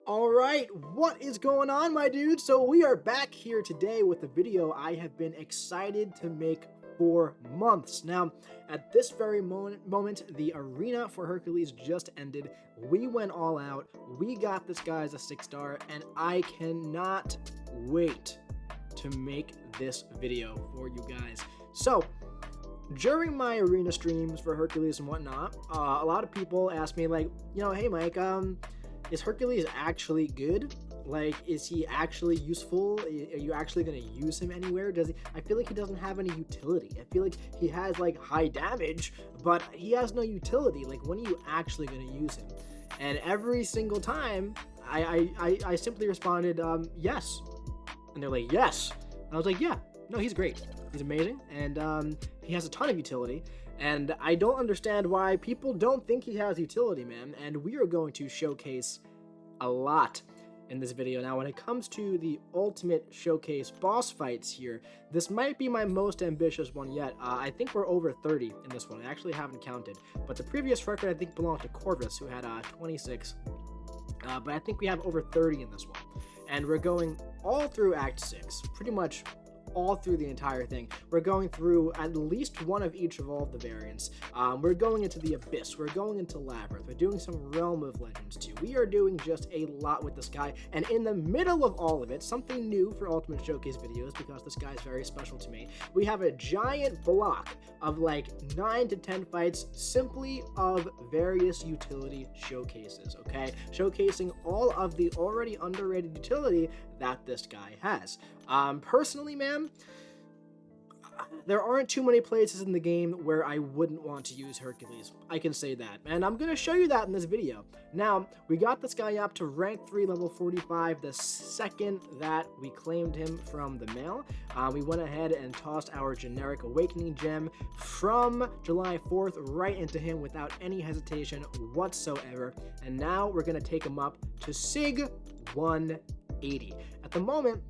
Alright, what is going on, my dude? So we are back here today with a video I have been excited to make for months. Now, at this very moment, the arena for Hercules just ended. We went all out, we got this guy as a 6-star, and I cannot wait to make this video for you guys. So, during my arena streams for Hercules and whatnot, a lot of people ask me, like, hey Mike, is Hercules actually good? Like, is he actually useful? Are you actually going to use him anywhere? I feel like he doesn't have any utility. I feel like he has, like, high damage, but he has no utility. Like, when are you actually going to use him? And every single time, I simply responded, yes. And they're like, yes. And I was like, yeah, no, he's great. He's amazing, and he has a ton of utility. And I don't understand why people don't think he has utility, man. And we are going to showcase a lot in this video. Now, when it comes to the ultimate showcase boss fights here, this might be my most ambitious one yet. I think we're over 30 in this one. I actually haven't counted. But the previous record, I think, belonged to Corvus, who had 26. But I think we have over 30 in this one. And we're going all through Act 6, pretty much all through the entire thing. We're going through at least one of each of all of the variants. We're going into the Abyss. We're going into Labyrinth. We're doing some Realm of Legends too. We are doing just a lot with this guy. And in the middle of all of it, something new for Ultimate Showcase videos, because this guy is very special to me, we have a giant block of like 9 to 10 fights simply of various utility showcases, okay? Showcasing all of the already underrated utility that this guy has. Personally, man, there aren't too many places in the game where I wouldn't want to use Hercules. I can say that, and I'm going to show you that in this video. Now, we got this guy up to rank 3, level 45, the second that we claimed him from the mail. We went ahead and tossed our generic Awakening Gem from July 4th right into him without any hesitation whatsoever, and now we're going to take him up to Sig 180. At the moment,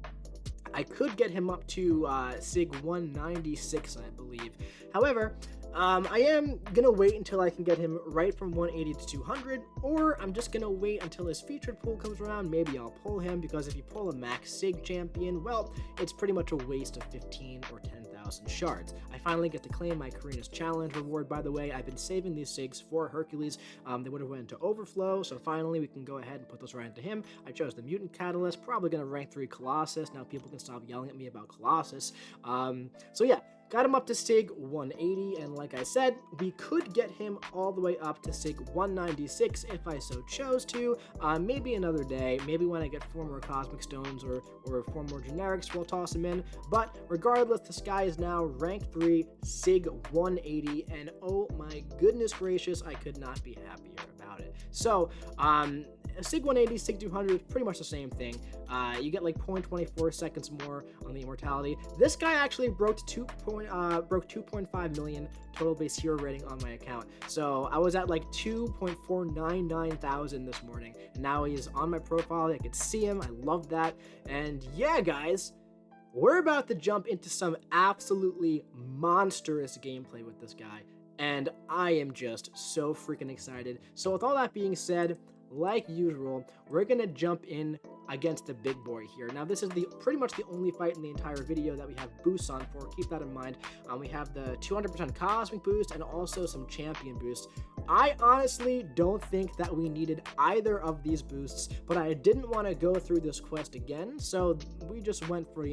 I could get him up to Sig 196, I believe. However, I am going to wait until I can get him right from 180 to 200, or I'm just going to wait until his featured pool comes around. Maybe I'll pull him, because if you pull a max Sig champion, well, it's pretty much a waste of 15 or 10,000 shards. I finally get to claim my Karina's Challenge reward, by the way. I've been saving these Sigs for Hercules. They would have went into Overflow, so finally we can go ahead and put those right into him. I chose the Mutant Catalyst, probably going to rank 3 Colossus. Now people can stop yelling at me about Colossus. So yeah, got him up to Sig 180, and like I said, we could get him all the way up to Sig 196 if I so chose to. Maybe another day, maybe when I get 4 more Cosmic Stones or 4 more generics, we'll toss him in. But regardless, this guy is now rank 3, Sig 180, and oh my goodness gracious, I could not be happier about it. So, Sig 180, Sig 200 is pretty much the same thing. You get like 0.24 seconds more on the immortality. This guy actually broke 2.5 million total base hero rating on my account. So I was at like 2.499 thousand this morning, and now he's on my profile. I could see him. I love that. And yeah, guys, we're about to jump into some absolutely monstrous gameplay with this guy, and I am just so freaking excited. So with all that being said, like usual, we're gonna jump in against the big boy here. Now, this is pretty much the only fight in the entire video that we have boosts on for. Keep that in mind. We have the 200% Cosmic boost and also some Champion boosts. I honestly don't think that we needed either of these boosts, but I didn't want to go through this quest again, so we just went for,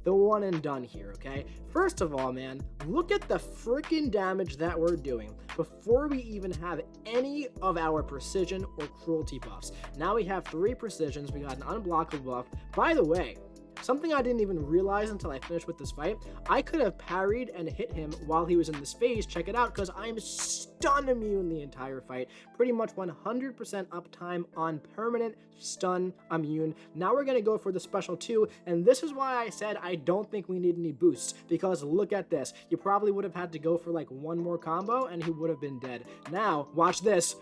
the one and done here, okay? First of all, man, look at the freaking damage that we're doing before we even have any of our precision or cruelty buffs. Now we have 3 precisions. We got an unblockable buff. By the way, something I didn't even realize until I finished with this fight, I could have parried and hit him while he was in this phase. Check it out, because I'm stun immune the entire fight. Pretty much 100% uptime on permanent stun immune. Now we're going to go for the special 2, and this is why I said I don't think we need any boosts, because look at this. You probably would have had to go for like 1 more combo, and he would have been dead. Now, watch this.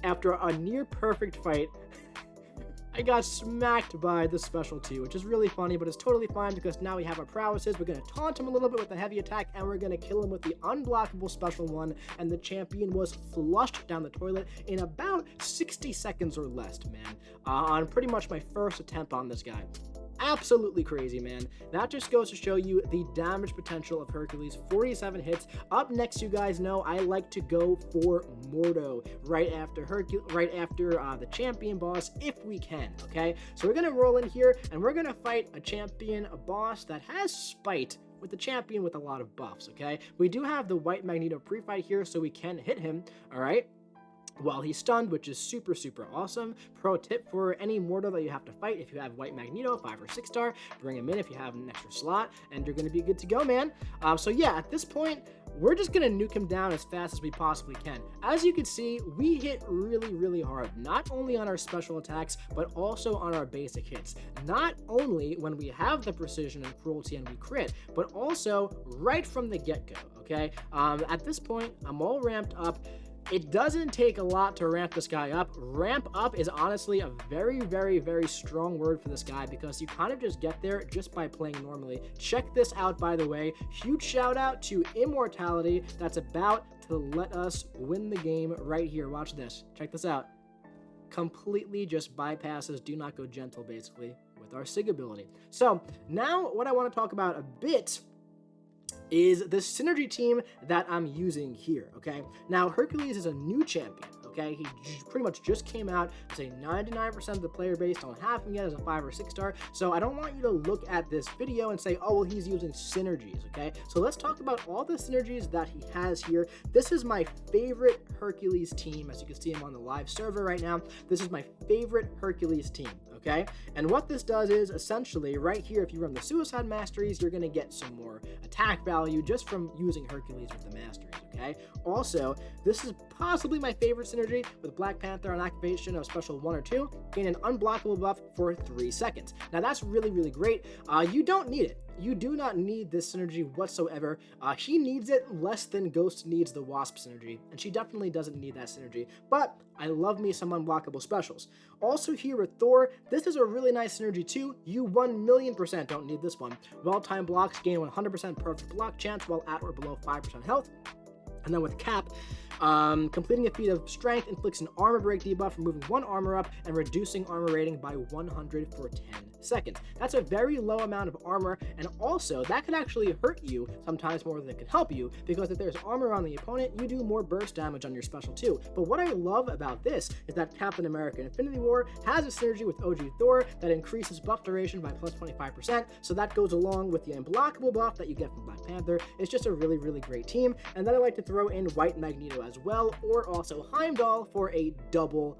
After a near perfect fight, I got smacked by the special 2, which is really funny, but it's totally fine because now we have our prowesses. We're going to taunt him a little bit with the heavy attack, and we're going to kill him with the unblockable special 1, and the champion was flushed down the toilet in about 60 seconds or less, man, on pretty much my first attempt on this guy. Absolutely crazy, man. That just goes to show you the damage potential of Hercules. 47 hits. Up next, you guys know I like to go for Mordo right after the champion boss if we can, okay? So we're gonna roll in here and we're gonna fight a boss that has spite with the champion with a lot of buffs, okay? We do have the white Magneto pre-fight here, so we can hit him, all right, while he's stunned, which is super, super awesome. Pro tip for any Mordo that you have to fight: if you have White Magneto, 5 or 6 star, bring him in if you have an extra slot, and you're going to be good to go, man. So yeah, at this point, we're just going to nuke him down as fast as we possibly can. As you can see, we hit really, really hard, not only on our special attacks, but also on our basic hits. Not only when we have the precision and cruelty and we crit, but also right from the get-go, okay? At this point, I'm all ramped up. It doesn't take a lot to ramp this guy up. Ramp up is honestly a very, very, very strong word for this guy because you kind of just get there just by playing normally. Check this out, by the way. Huge shout out to Immortality that's about to let us win the game right here. Watch this. Check this out. Completely just bypasses Do Not Go Gentle, basically, with our SIG ability. So now what I want to talk about a bit is the synergy team that I'm using here, okay? Now, Hercules is a new champion, okay? He pretty much just came out. I'd say 99% of the player base don't have him yet as a 5 or 6 star, so I don't want you to look at this video and say, oh, well, he's using synergies, okay? So let's talk about all the synergies that he has here. This is my favorite Hercules team, as you can see him on the live server right now. This is my favorite Hercules team, okay? And what this does is, essentially, right here, if you run the Suicide Masteries, you're going to get some more attack value just from using Hercules with the Masteries, okay? Also, this is possibly my favorite synergy with Black Panther on activation of special 1 or 2, gain an unblockable buff for 3 seconds. Now, that's really, really great. You don't need it. You do not need this synergy whatsoever. He needs it less than Ghost needs the Wasp synergy, and she definitely doesn't need that synergy, but I love me some unblockable specials. Also here with Thor, this is a really nice synergy too. You 1,000,000% don't need this one. Well-timed blocks gain 100% perfect block chance while at or below 5% health. And then with Cap, completing a feat of strength inflicts an armor break debuff, removing 1 armor up and reducing armor rating by 100 for 10 seconds. That's a very low amount of armor, and also that can actually hurt you sometimes more than it can help you, because if there's armor on the opponent, you do more burst damage on your special too. But what I love about this is that Captain America Infinity War has a synergy with OG Thor that increases buff duration by plus 25%, so that goes along with the unblockable buff that you get from Black Panther. It's just a really, really great team. And then I like to throw in White Magneto as well, or also Heimdall for a double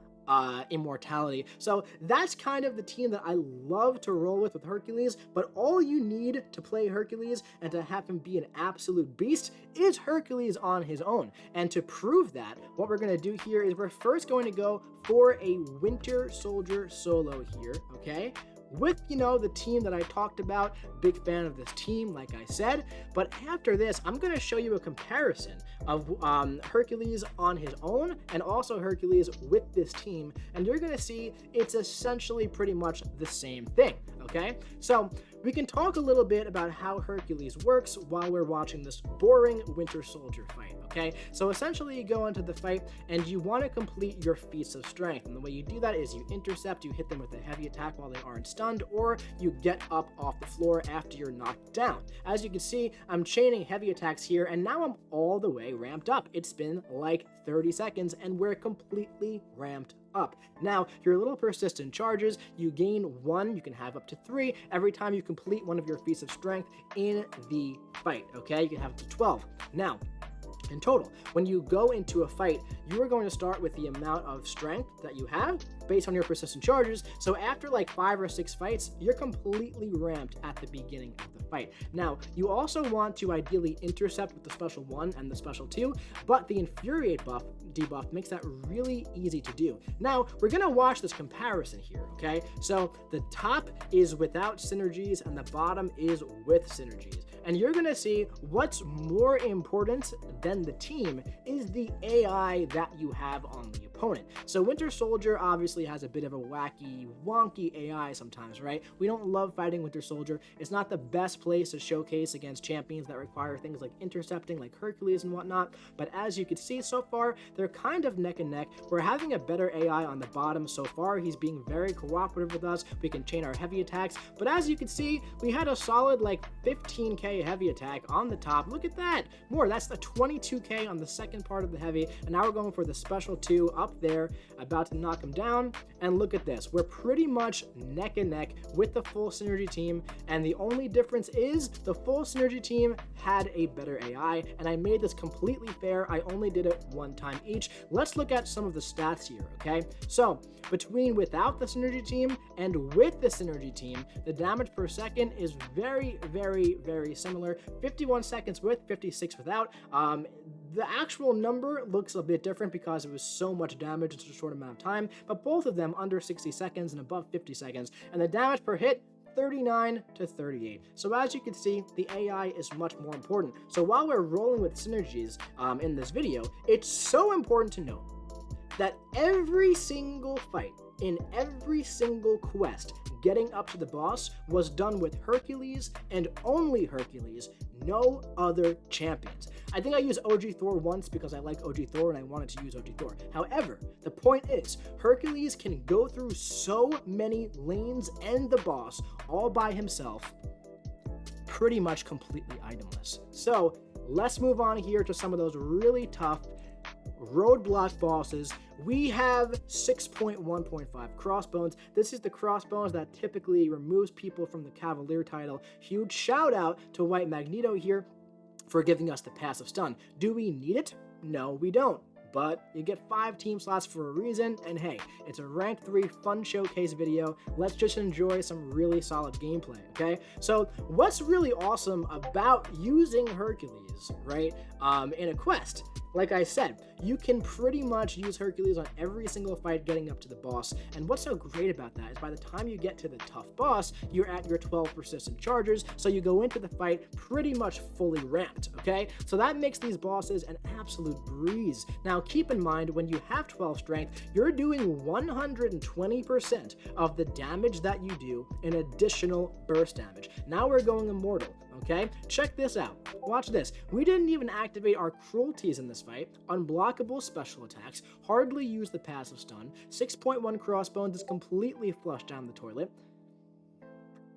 immortality. So that's kind of the team that I love to roll with Hercules, but all you need to play Hercules and to have him be an absolute beast is Hercules on his own. And to prove that, what we're going to do here is we're first going to go for a Winter Soldier solo here, okay? With, you know, the team that I talked about. Big fan of this team, like I said. But after this, I'm going to show you a comparison of Hercules on his own and also Hercules with this team. And you're going to see it's essentially pretty much the same thing, okay? So we can talk a little bit about how Hercules works while we're watching this boring Winter Soldier fight, okay? So essentially you go into the fight and you want to complete your feats of strength. And the way you do that is you intercept, you hit them with a heavy attack while they aren't stunned, or you get up off the floor after you're knocked down. As you can see, I'm chaining heavy attacks here, and now I'm all the way ramped up. It's been like 30 seconds, and we're completely ramped up. Now, your little persistent charges, you gain 1, you can have up to 3 every time you complete one of your feats of strength in the fight, okay? You can have up to 12. Now, in total, when you go into a fight, you are going to start with the amount of strength that you have based on your persistent charges. So after like 5 or 6 fights, you're completely ramped at the beginning of the fight. Now, you also want to ideally intercept with the special 1 and the special 2, but the Infuriate debuff makes that really easy to do. Now, we're going to watch this comparison here, okay? So the top is without synergies and the bottom is with synergies. and you're gonna see what's more important than the team is the AI that you have on the opponent. So Winter Soldier obviously has a bit of a wacky, wonky AI sometimes, right? We don't love fighting Winter Soldier. It's not the best place to showcase against champions that require things like intercepting, like Hercules and whatnot, but as you can see so far, they're kind of neck and neck. We're having a better AI on the bottom so far. He's being very cooperative with us. We can chain our heavy attacks, but as you can see, we had a solid like 15k heavy attack on the top. Look at that. More, that's the 22k on the second part of the heavy, and now we're going for the special 2 up there, about to knock him down. And look at this. We're pretty much neck and neck with the full Synergy team, and the only difference is the full Synergy team had a better AI, and I made this completely fair. I only did it one time each. Let's look at some of the stats here, okay? So between without the Synergy team and with the Synergy team, the damage per second is very, very, very similar. 51 seconds with, 56 without. The actual number looks a bit different because it was so much damage in such a short amount of time, but both of them under 60 seconds and above 50 seconds, and the damage per hit 39 to 38. So as you can see, the AI is much more important. So while we're rolling with Synergies in this video, it's so important to note that every single fight in every single quest getting up to the boss was done with Hercules and only Hercules, no other champions. I think I used OG Thor once because I like OG Thor and I wanted to use OG Thor. However, the point is, Hercules can go through so many lanes and the boss all by himself, pretty much completely itemless. So let's move on here to some of those really tough roadblock bosses. We have 6.1.5 Crossbones. This is the Crossbones that typically removes people from the Cavalier title. Huge shout out to White Magneto here for giving us the passive stun. Do we need it? No, we don't. But you get 5 team slots for a reason, and hey, it's a rank 3 fun showcase video. Let's just enjoy some really solid gameplay, okay? So what's really awesome about using Hercules, right, in a quest? Like I said, you can pretty much use Hercules on every single fight getting up to the boss, and what's so great about that is by the time you get to the tough boss, you're at your 12 persistent charges, so you go into the fight pretty much fully ramped, okay? So that makes these bosses an absolute breeze. Now keep in mind, when you have 12 strength, you're doing 120% of the damage that you do in additional burst damage. Now we're going immortal. Okay, check this out. Watch this. We didn't even activate our cruelties in this fight. Unblockable special attacks, hardly use the passive stun. 6.1 Crossbones is completely flushed down the toilet.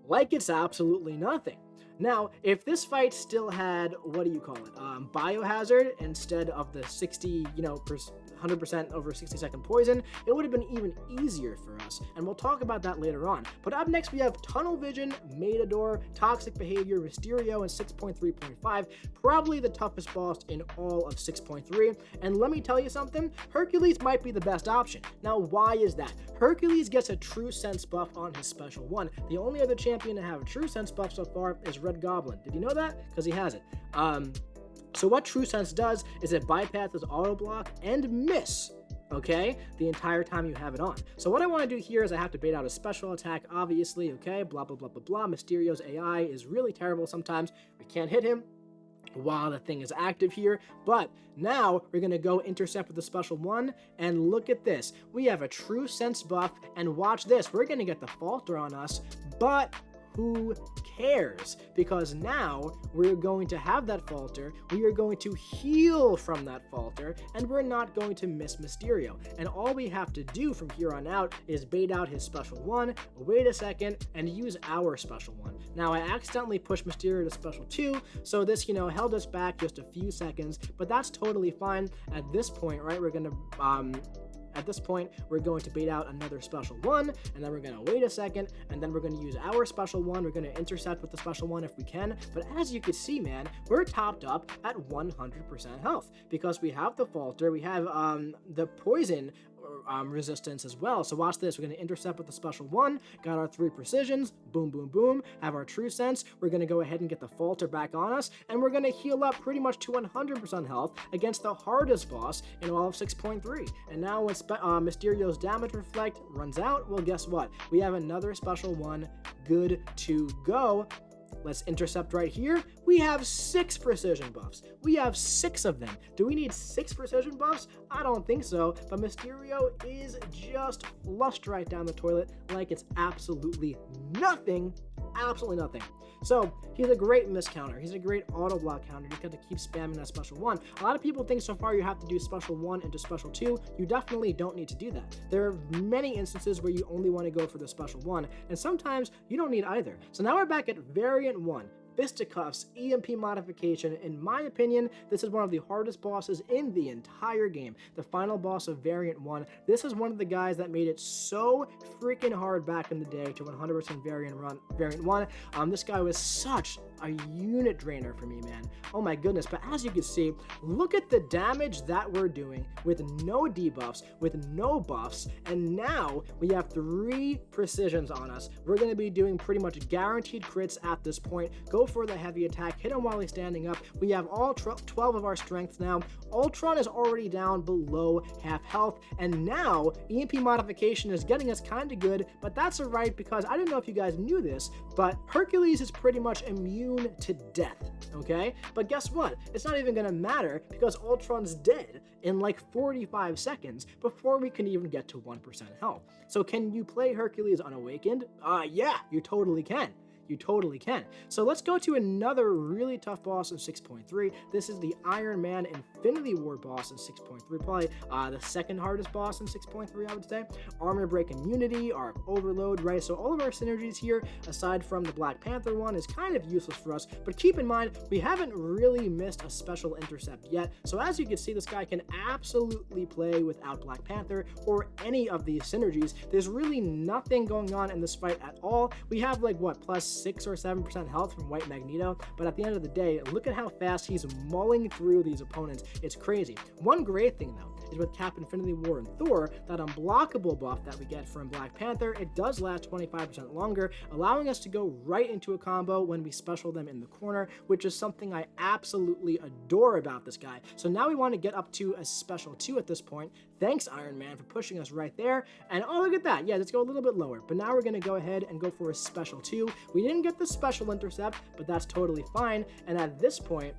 Like it's absolutely nothing. Now, if this fight still had, what do you call it, biohazard instead of the 60, 100% over 60-second poison, it would have been even easier for us, and we'll talk about that later on. But up next, we have Tunnel Vision, Matador, Toxic Behavior, Mysterio, and 6.3.5, probably the toughest boss in all of 6.3, and let me tell you something, Hercules might be the best option. Now, why is that? Hercules gets a True Sense buff on his Special 1. The only other champion to have a True Sense buff so far is Red Goblin. Did you know that? Because he has it. So what True Sense does is it bypasses auto block and miss, okay, the entire time you have it on. So what I want to do here is I have to bait out a special attack, obviously, okay, blah, blah, blah, blah, blah. Mysterio's AI is really terrible sometimes. We can't hit him while the thing is active here, but now we're going to go intercept with the Special 1, and look at this. We have a True Sense buff, and watch this. We're going to get the Falter on us, but who cares? Because now we're going to have that Falter, we are going to heal from that Falter, and we're not going to miss Mysterio. And all we have to do from here on out is bait out his Special 1, wait a second, and use our Special 1. Now, I accidentally pushed Mysterio to Special 2, so this, held us back just a few seconds, but that's totally fine. At this point, right, we're going to bait out another Special 1, and then we're going to wait a second, and then we're going to use our Special 1. We're going to intercept with the Special 1 if we can, but as you can see, man, we're topped up at 100% health, because we have the Falter, we have the Poison resistance as well. So watch this. We're going to intercept with the Special 1, got our 3 precisions, boom, boom, boom, have our True Sense. We're going to go ahead and get the Falter back on us, and we're going to heal up pretty much to 100% health against the hardest boss in all of 6.3. And now when Mysterio's Damage Reflect runs out, well, guess what? We have another Special 1 good to go. Let's intercept right here. We have 6 precision buffs. We have 6 of them. Do we need 6 precision buffs? I don't think so, but Mysterio is just flushed right down the toilet like it's absolutely nothing. Absolutely nothing. So he's a great miss counter. He's a great auto block counter. You just got to keep spamming that special 1. A lot of people think so far you have to do special 1 into special 2. You definitely don't need to do that. There are many instances where you only want to go for the special 1, and sometimes you don't need either. So now we're back at variant 1. Fisticuffs EMP modification. In my opinion, this is one of the hardest bosses in the entire game. The final boss of Variant 1. This is one of the guys that made it so freaking hard back in the day to 100% Variant 1. This guy was such a unit drainer for me, man. Oh my goodness. But as you can see, look at the damage that we're doing with no debuffs, with no buffs, and now we have 3 precisions on us. We're going to be doing pretty much guaranteed crits at this point. Go for the heavy attack, hit him while he's standing up. We have all 12 of our strength now. Ultron is already down below half health, and now EMP modification is getting us kind of good, but that's alright because I didn't know if you guys knew this, but Hercules is pretty much immune to death, okay? But guess what? It's not even gonna matter because Ultron's dead in like 45 seconds before we can even get to 1% health. So can you play Hercules unawakened? Yeah, you totally can. You totally can. So let's go to another really tough boss in 6.3. This is the Iron Man Infinity War boss in 6.3. Probably the second hardest boss in 6.3, I would say. Armor Break Immunity, our Overload, right? So all of our synergies here, aside from the Black Panther one, is kind of useless for us. But keep in mind, we haven't really missed a special intercept yet. So as you can see, this guy can absolutely play without Black Panther or any of these synergies. There's really nothing going on in this fight at all. We have like, what, plus 6 or 7% health from White Magneto, but at the end of the day, look at how fast he's mulling through these opponents. It's crazy. One great thing though is with Cap Infinity War and Thor, that unblockable buff that we get from Black Panther, it does last 25% longer, allowing us to go right into a combo when we special them in the corner, which is something I absolutely adore about this guy. So now we want to get up to a special 2 at this point. Thanks, Iron Man, for pushing us right there. And oh, look at that. Yeah, let's go a little bit lower. But now we're going to go ahead and go for a special 2. We didn't get the special intercept, but that's totally fine. And at this point,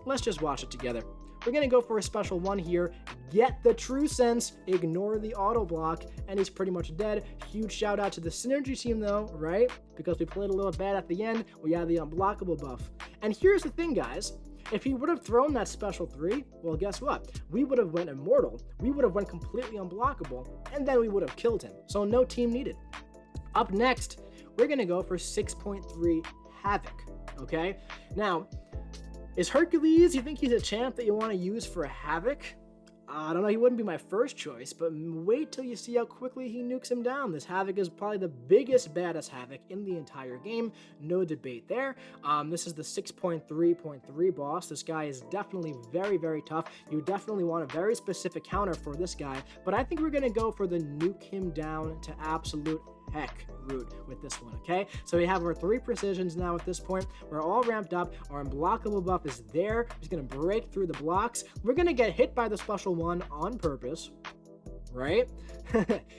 let's just watch it together. We're going to go for a special 1 here, get the true sense, ignore the auto block, and he's pretty much dead. Huge shout out to the Synergy team though, right? Because we played a little bad at the end, we had the unblockable buff. And here's the thing, guys. If he would have thrown that special 3, well, guess what? We would have went immortal, we would have went completely unblockable, and then we would have killed him. So no team needed. Up next, we're going to go for 6.3 Havoc, okay? Now, is Hercules, you think he's a champ that you want to use for Havoc? I don't know, he wouldn't be my first choice, but wait till you see how quickly he nukes him down. This Havoc is probably the biggest, baddest Havoc in the entire game. No debate there. This is the 6.3.3 boss. This guy is definitely very, very tough. You definitely want a very specific counter for this guy, but I think we're going to go for the nuke him down to absolute heck route with this one, okay? So we have our 3 precisions now at this point. We're all ramped up. Our unblockable buff is there. He's going to break through the blocks. We're going to get hit by the special 1 on purpose, right?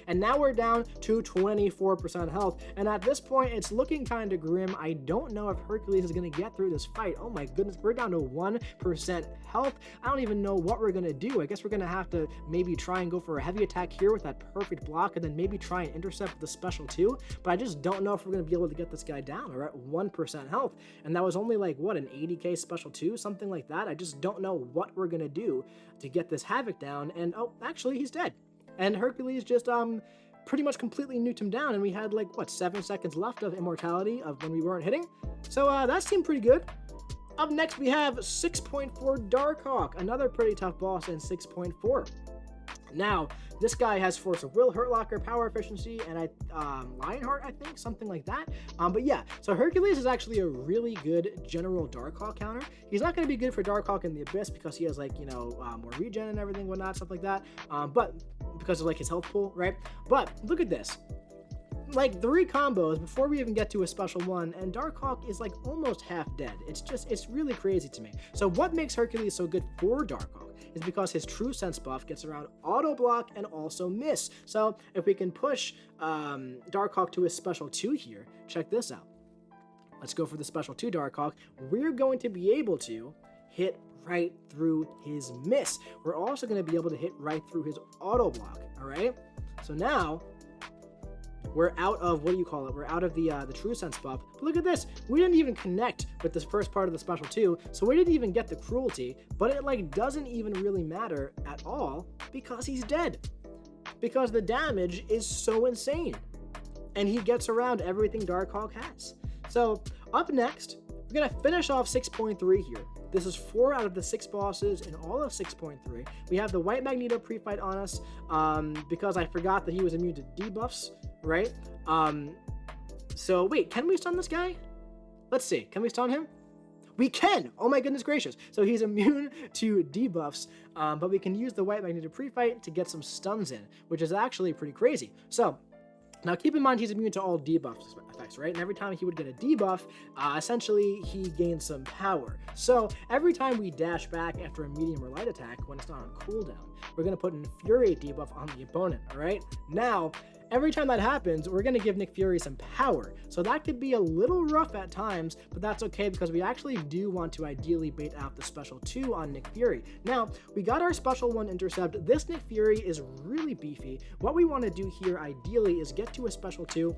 And now we're down to 24% health, and at this point it's looking kind of grim. I don't know if Hercules is going to get through this fight. Oh my goodness, we're down to 1% health. I don't even know what we're going to do. I guess we're going to have to maybe try and go for a heavy attack here with that perfect block, and then maybe try and intercept with the special 2, but I just don't know if we're going to be able to get this guy down. We're at 1% health, and that was only like, what, an 80k special 2, something like that. I just don't know what we're going to do to get this Havoc down, and oh, actually he's dead. And Hercules just pretty much completely nuked him down, and we had like, what, 7 seconds left of immortality of when we weren't hitting. So that seemed pretty good. Up next we have 6.4 Darkhawk, another pretty tough boss in 6.4. Now, this guy has Force of Will, Hurt Locker, Power Efficiency, and Lionheart, I think, something like that. But yeah, so Hercules is actually a really good general Darkhawk counter. He's not going to be good for Darkhawk in the Abyss because he has, like, you know, more regen and everything, whatnot, stuff like that. But because of, like, his health pool, right? But look at this. Like 3 combos before we even get to a special 1, and Darkhawk is like almost half dead. It's really crazy to me. So what makes Hercules so good for Darkhawk is because his True Sense buff gets around auto block and also miss. So if we can push Darkhawk to a special 2 here, check this out. let's go for the special 2 Darkhawk. We're going to be able to hit right through his miss. We're also going to be able to hit right through his auto block, all right? So now we're out of, what do you call it? We're out of the True Sense buff. But look at this. We didn't even connect with this first part of the special 2, so we didn't even get the cruelty, but it like doesn't even really matter at all because he's dead. Because the damage is so insane. And he gets around everything Darkhawk has. So up next, we're going to finish off 6.3 here. This is 4 out of the 6 bosses in all of 6.3. We have the White Magneto pre-fight on us because I forgot that he was immune to debuffs, right? So wait, can we stun this guy? Let's see. Can we stun him? We can! Oh my goodness gracious. So he's immune to debuffs, but we can use the White Magneto pre-fight to get some stuns in, which is actually pretty crazy. So now keep in mind he's immune to all debuff effects, right? And every time he would get a debuff, essentially he gains some power. So every time we dash back after a medium or light attack when it's not on cooldown, we're going to put an Infuriate debuff on the opponent, all right? Now, every time that happens, we're going to give Nick Fury some power. So that could be a little rough at times, but that's okay because we actually do want to ideally bait out the special 2 on Nick Fury. Now, we got our special 1 intercept. This Nick Fury is really beefy. What we want to do here ideally is get to a special 2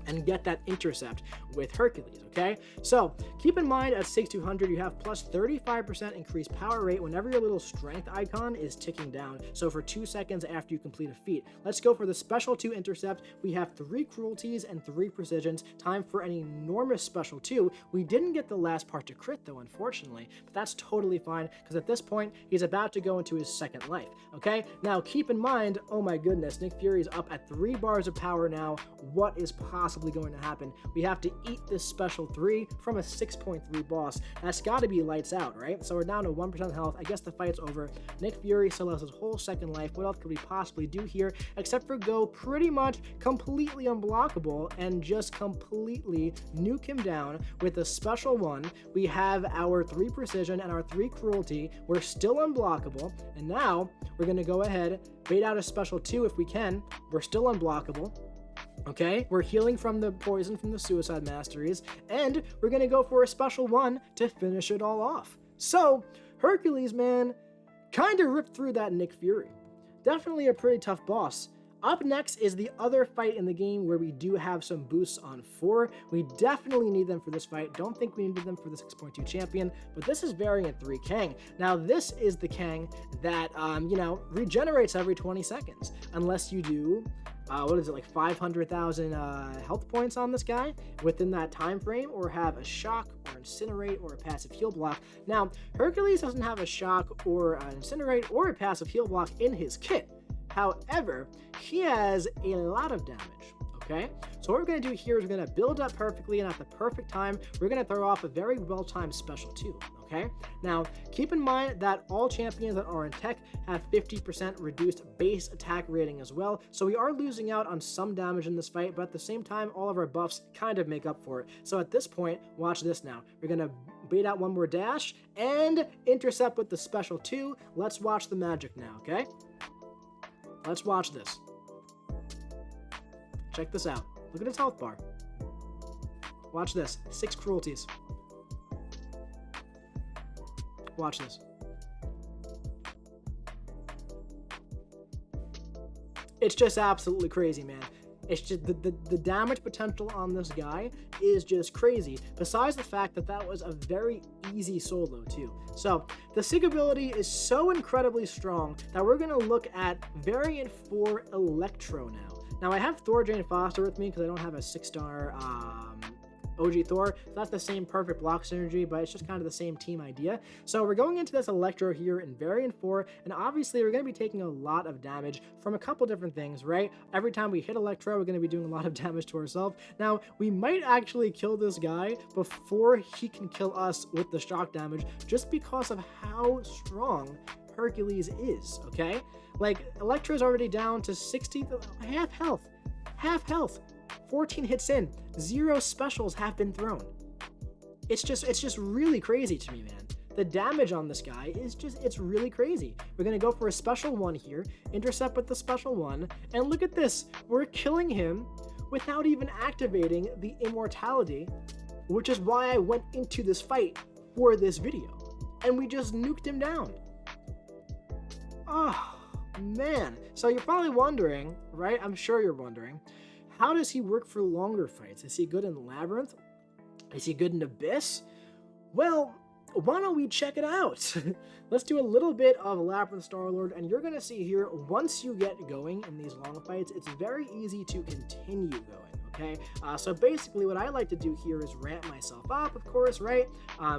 and get that intercept with Hercules, okay? So keep in mind at 6200 you have plus 35% increased power rate whenever your little strength icon is ticking down, so for 2 seconds after you complete a feat. Let's go for the special 2 intercept. We have 3 cruelties and 3 precisions. Time for an enormous special 2. We didn't get the last part to crit though, unfortunately, but that's totally fine because at this point he's about to go into his second life, okay? Now keep in mind, oh my goodness, Nick Fury's up at 3 bars of power now. What is possibly going to happen? We have to eat this special 3 from a 6.3 boss. That's got to be lights out, right? So we're down to 1% health. I guess the fight's over. Nick Fury still has his whole second life. What else could we possibly do here except for go pretty much completely unblockable and just completely nuke him down with a special 1. We have our 3 precision and our 3 cruelty. We're still unblockable, and now we're going to go ahead, bait out a special 2 if we can. We're still unblockable. Okay, we're healing from the poison from the Suicide Masteries, and we're going to go for a special 1 to finish it all off. So, Hercules, man, kind of ripped through that Nick Fury. Definitely a pretty tough boss. Up next is the other fight in the game where we do have some boosts on 4. We definitely need them for this fight. Don't think we needed them for the 6.2 champion, but this is variant 3 Kang. Now, this is the Kang that, regenerates every 20 seconds, unless you do what is it, like 500,000 health points on this guy within that time frame, or have a shock or incinerate or a passive heal block. Now, Hercules doesn't have a shock or an incinerate or a passive heal block in his kit. However, he has a lot of damage. Okay, so what we're going to do here is we're going to build up perfectly, and at the perfect time, we're going to throw off a very well-timed special 2, okay? Now, keep in mind that all champions that are in tech have 50% reduced base attack rating as well, so we are losing out on some damage in this fight, but at the same time, all of our buffs kind of make up for it. So at this point, watch this now. We're going to bait out one more dash and intercept with the special 2. Let's watch the magic now, okay? Let's watch this. Check this out. Look at his health bar. Watch this. 6 cruelties. Watch this. It's just absolutely crazy, man. It's just the damage potential on this guy is just crazy. Besides the fact that that was a very easy solo too. So the Sig ability is so incredibly strong that we're going to look at variant 4 Electro now. Now, I have Thor Jane Foster with me because I don't have a 6-star OG Thor. So that's the same perfect block synergy, but it's just kind of the same team idea. So we're going into this Electro here in variant 4, and obviously we're going to be taking a lot of damage from a couple different things, right? Every time we hit Electro, we're going to be doing a lot of damage to ourselves. Now, we might actually kill this guy before he can kill us with the shock damage, just because of how strong Hercules is, okay? Like, Electro's already down to 60, half health, 14 hits in, 0 specials have been thrown. It's just really crazy to me, man. The damage on this guy is it's really crazy. We're gonna go for a special 1 here, intercept with the special 1, and look at this, we're killing him without even activating the immortality which is why I went into this fight for this video. And we just nuked him down. Oh, man. So you're probably wondering, right? I'm sure you're wondering, how does he work for longer fights? Is he good in Labyrinth? Is he good in Abyss? Well, why don't we check it out? Let's do a little bit of Labyrinth Star-Lord, and you're going to see here, once you get going in these long fights, it's very easy to continue going. Okay, so basically what I like to do here is ramp myself up, of course, right?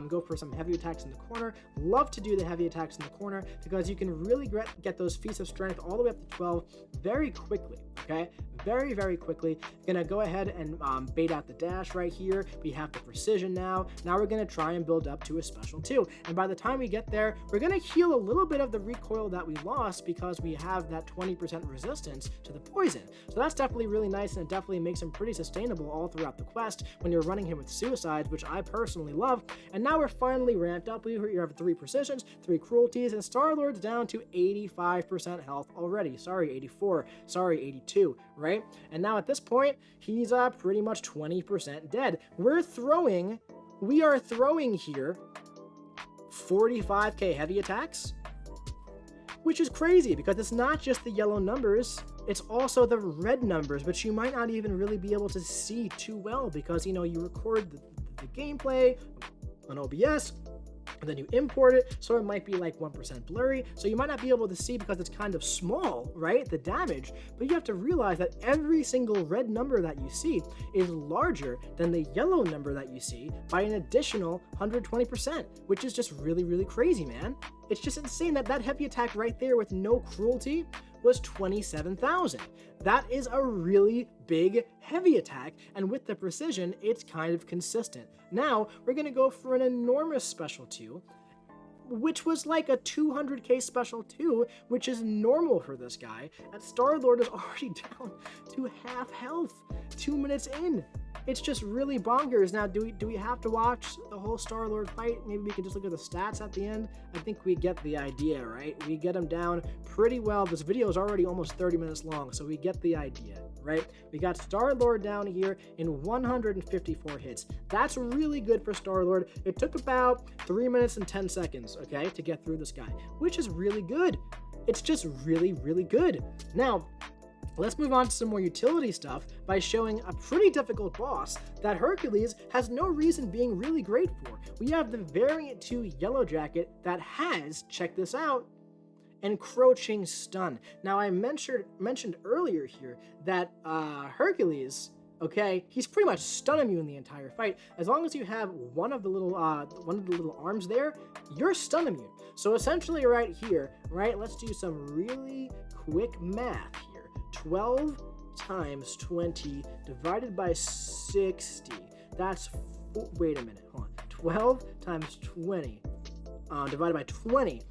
Go for some heavy attacks in the corner. Love to do the heavy attacks in the corner because you can really get those feats of strength all the way up to 12 very quickly, okay? Very, very quickly. Gonna go ahead and bait out the dash right here. We have the precision now. Now we're gonna try and build up to a special 2. And by the time we get there, we're gonna heal a little bit of the recoil that we lost because we have that 20% resistance to the poison. So that's definitely really nice, and it definitely makes him pretty sustainable all throughout the quest when you're running him with suicides, which I personally love. And now we're finally ramped up. We have 3 precisions, 3 cruelties, and Star-Lord's down to 85% health already. Sorry, 84. Sorry, 82, right? And now at this point, he's pretty much 20% dead. We are throwing here 45k heavy attacks, which is crazy because it's not just the yellow numbers, it's also the red numbers, which you might not even really be able to see too well because, you know, you record the gameplay on OBS, and then you import it, so it might be like 1% blurry, so you might not be able to see because it's kind of small, right, the damage, but you have to realize that every single red number that you see is larger than the yellow number that you see by an additional 120%, which is just really, really crazy, man. It's just insane that that heavy attack right there with no cruelty was 27,000. That is a really big heavy attack, and with the precision, it's kind of consistent. Now, we're going to go for an enormous special 2, which was like a 200k special 2, which is normal for this guy, and Star-Lord is already down to half health 2 minutes in. It's just really bonkers. Now, do we have to watch the whole Star-Lord fight? Maybe we can just look at the stats at the end. I think we get the idea, right? We get him down pretty well. This video is already almost 30 minutes long, so we get the idea, right? We got Star-Lord down here in 154 hits. That's really good for Star-Lord. It took about 3 minutes and 10 seconds, okay, to get through this guy, which is really good. It's just really, really good. Now, let's move on to some more utility stuff by showing a pretty difficult boss that Hercules has no reason being really great for. We have the variant 2 Yellowjacket that has, check this out, encroaching stun. Now I mentioned earlier here that Hercules, okay, he's pretty much stun immune the entire fight. As long as you have one of the little arms there, you're stun immune. So essentially right here, right, let's do some really quick math here. 12 times 20 divided by 60. That's, wait a minute, hold on. 12 times 20 divided by 20.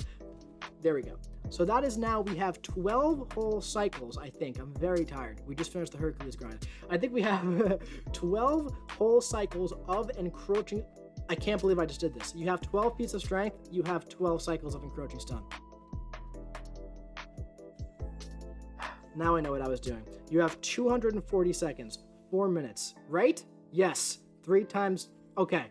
There we go. So that is now, we have 12 whole cycles, I think. I'm very tired. We just finished the Hercules grind. I think we have 12 whole cycles of encroaching. I can't believe I just did this. You have 12 feats of strength. You have 12 cycles of encroaching stun. Now I know what I was doing. You have 240 seconds, 4 minutes, right? Yes, 3 times, okay.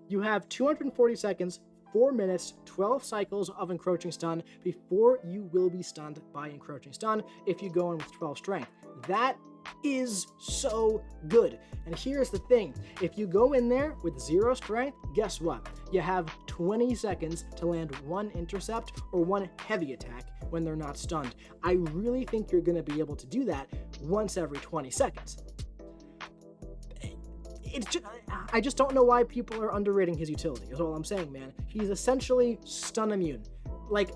You have 240 seconds, 4 minutes, 12 cycles of encroaching stun before you will be stunned by encroaching stun if you go in with 12 strength. That is so good. And here's the thing, if you go in there with 0 strength, guess what? You have 20 seconds to land 1 intercept or 1 heavy attack when they're not stunned. I really think you're going to be able to do that once every 20 seconds. I just don't know why people are underrating his utility, is all I'm saying, man. He's essentially stun immune. Like,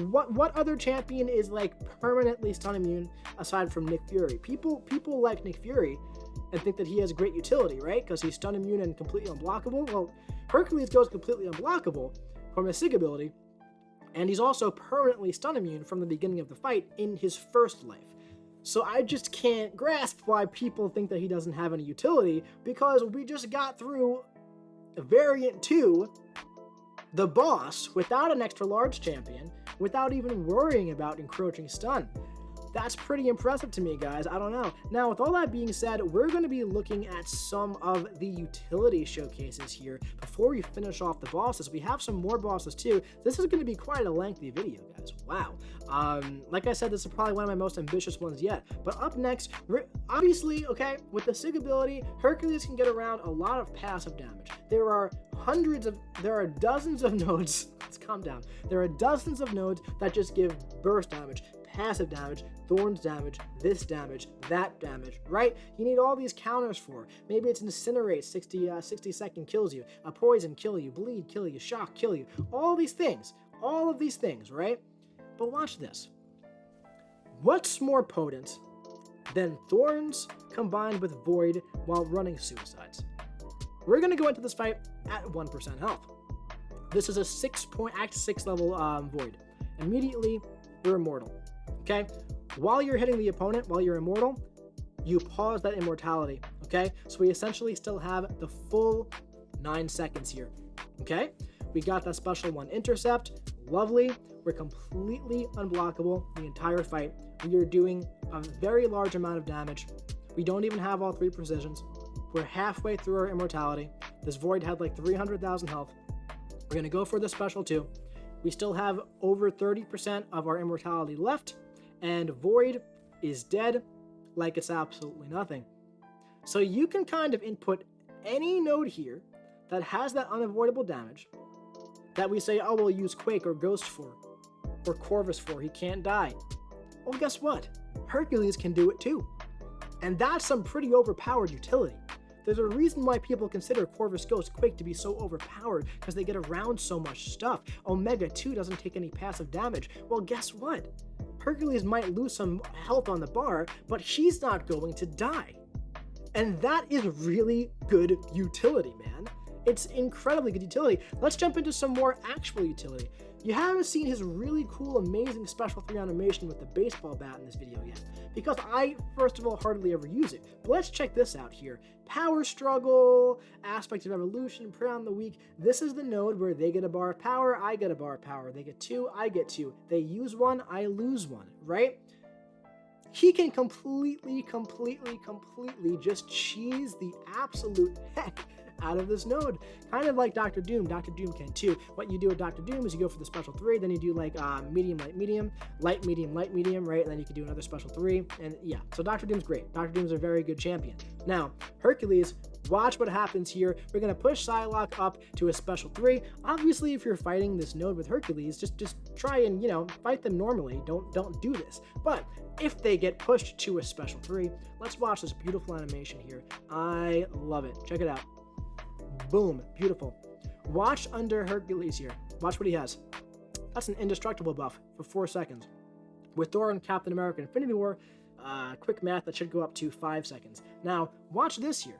what other champion is like permanently stun immune aside from Nick Fury? People like Nick Fury and think that he has great utility, right? Because he's stun immune and completely unblockable. Well, Hercules goes completely unblockable from his SIG ability, and he's also permanently stun immune from the beginning of the fight in his first life. So I just can't grasp why people think that he doesn't have any utility, because we just got through variant 2, the boss, without an extra large champion, without even worrying about encroaching stun. That's pretty impressive to me, guys. I don't know. Now, with all that being said, we're going to be looking at some of the utility showcases here before we finish off the bosses. We have some more bosses too. This is going to be quite a lengthy video, guys. Wow. Like I said, this is probably one of my most ambitious ones yet. But up next, obviously, okay, with the Sig ability, Hercules can get around a lot of passive damage. There are dozens of nodes. Let's calm down. There are dozens of nodes that just give burst damage, passive damage, thorns damage, this damage, that damage, right? You need all these counters for. Maybe it's incinerate, 60 second kills you, a poison kill you, bleed kill you, shock kill you, all of these things, right? But watch this. What's more potent than thorns combined with void while running suicides? We're gonna go into this fight at 1% health. This is a Act 6 level void. Immediately, you're immortal. Okay? While you're hitting the opponent, while you're immortal, you pause that immortality. Okay? So we essentially still have the full 9 seconds here. Okay? We got that special one intercept. Lovely. We're completely unblockable the entire fight. We are doing a very large amount of damage. We don't even have all 3 precisions. We're halfway through our immortality. This void had like 300,000 health. We're going to go for the special 2. We still have over 30% of our immortality left, and void is dead like it's absolutely nothing. So you can kind of input any node here that has that unavoidable damage that we say, oh, we'll use Quake or Ghost for, or Corvus for, he can't die. Well, guess what? Hercules can do it too. And that's some pretty overpowered utility. There's a reason why people consider Corvus, Ghost, Quake to be so overpowered, because they get around so much stuff. Omega 2 doesn't take any passive damage. Well, guess what? Hercules might lose some health on the bar, but he's not going to die. And that is really good utility, man. It's incredibly good utility. Let's jump into some more actual utility. You haven't seen his really cool, amazing Special 3 animation with the baseball bat in this video yet, because I, first of all, hardly ever use it. But let's check this out here. Power struggle, aspect of evolution, prey on the weak. This is the node where they get a bar of power, I get a bar of power. They get 2, I get 2. They use 1, I lose 1, right? He can completely just cheese the absolute heck out of this node. Kind of like Dr. Doom. Dr. Doom can too. What you do with Dr. Doom is you go for the special 3, then you do like medium, light, medium, light, medium, light, medium, right? And then you can do another special 3. And yeah, so Dr. Doom's great. Dr. Doom's a very good champion. Now, Hercules, watch what happens here. We're going to push Psylocke up to a special 3. Obviously, if you're fighting this node with Hercules, just try and, fight them normally. Don't do this. But if they get pushed to a special 3, let's watch this beautiful animation here. I love it. Check it out. Boom, beautiful. Watch under Hercules here. Watch what he has. That's an indestructible buff for 4 seconds. With Thor and Captain America Infinity War, quick math, that should go up to 5 seconds. Now, watch this here.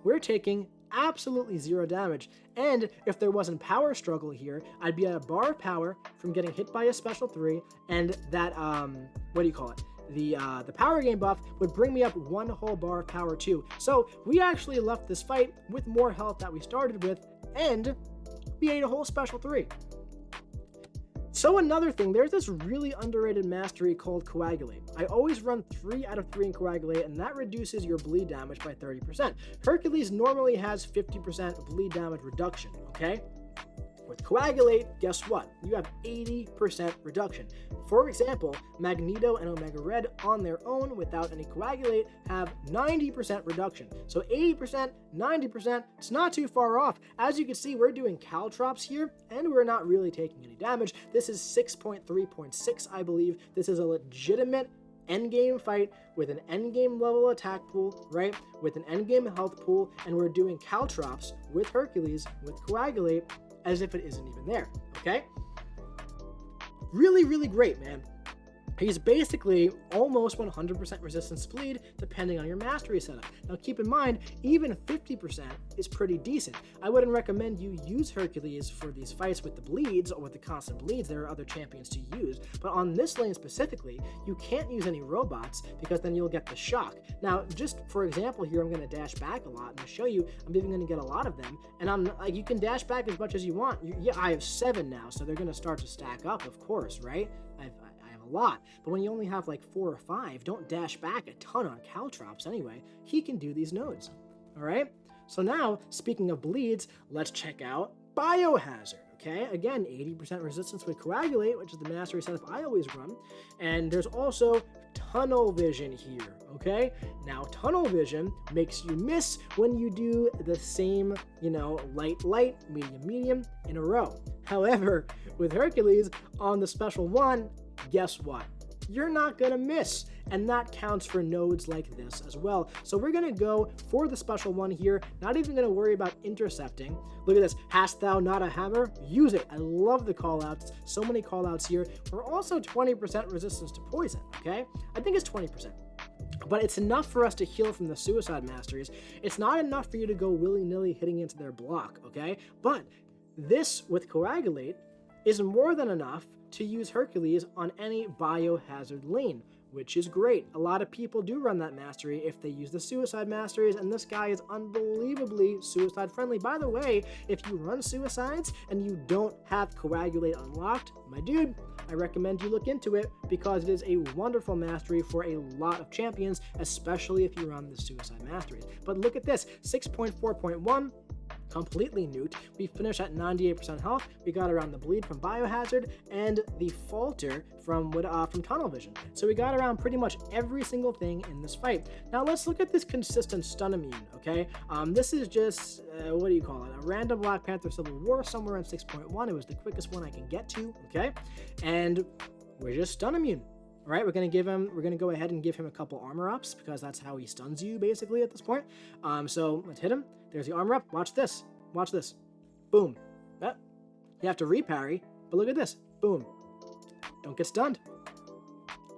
We're taking absolutely 0 damage, and if there wasn't power struggle here, I'd be at a bar of power from getting hit by a special 3, and that, the power gain buff would bring me up 1 whole bar of power too. So we actually left this fight with more health that we started with, and we ate a whole special 3. So another thing, there's this really underrated mastery called Coagulate. I always run 3 out of 3 in Coagulate, and that reduces your bleed damage by 30%. Hercules normally has 50% bleed damage reduction, okay? With Coagulate, guess what? You have 80% reduction. For example, Magneto and Omega Red on their own without any Coagulate have 90% reduction. So 80%, 90%, it's not too far off. As you can see, we're doing caltrops here, and we're not really taking any damage. This is 6.3.6, I believe. This is a legitimate endgame fight with an endgame level attack pool, right? With an endgame health pool, and we're doing caltrops with Hercules, with Coagulate, as if it isn't even there, okay? Really, really great, man. He's basically almost 100% resistance to bleed, depending on your mastery setup. Now keep in mind, even 50% is pretty decent. I wouldn't recommend you use Hercules for these fights with the bleeds or with the constant bleeds. There are other champions to use. But on this lane specifically, you can't use any robots because then you'll get the shock. Now, just for example here, I'm going to dash back a lot and I'll show you I'm even going to get a lot of them. And I'm like, you can dash back as much as you want. Yeah, I have 7 now, so they're going to start to stack up, of course, right? I have a lot. But when you only have like 4 or 5, don't dash back a ton on Caltrops anyway. He can do these nodes. All right? So now, speaking of bleeds, let's check out Biohazard. Okay, again, 80% resistance with Coagulate, which is the mastery setup I always run. And there's also Tunnel Vision here, okay? Now, Tunnel Vision makes you miss when you do the same, light, light, medium, medium in a row. However, with Hercules on the special one, guess what? You're not gonna miss, and that counts for nodes like this as well. So we're gonna go for the special one here, not even gonna worry about intercepting. Look at this, hast thou not a hammer? Use it. I love the callouts, so many callouts here. We're also 20% resistance to poison, okay? I think it's 20%. But it's enough for us to heal from the Suicide Masteries. It's not enough for you to go willy-nilly hitting into their block, okay? But this, with Coagulate, is more than enough to use Hercules on any Biohazard lane, which is great. A lot of people do run that mastery if they use the Suicide Masteries, and this guy is unbelievably suicide friendly. By the way, if you run Suicides and you don't have Coagulate unlocked, my dude, I recommend you look into it because it is a wonderful mastery for a lot of champions, especially if you run the Suicide Masteries. But look at this, 6.4.1, completely nuked. We finished at 98% health. We got around the bleed from Biohazard and the falter from Tunnel Vision. So we got around pretty much every single thing in this fight. Now let's look at this consistent stun immune, okay? This is just, what do you call it? A random Black Panther Civil War somewhere in 6.1. It was the quickest one I can get to, okay? And we're just stun immune. All right, we're gonna go ahead and give him a couple armor ups because that's how he stuns you basically at this point. So let's hit him. There's the armor up. Watch this. Watch this. Boom. You have to reparry, but look at this. Boom. Don't get stunned.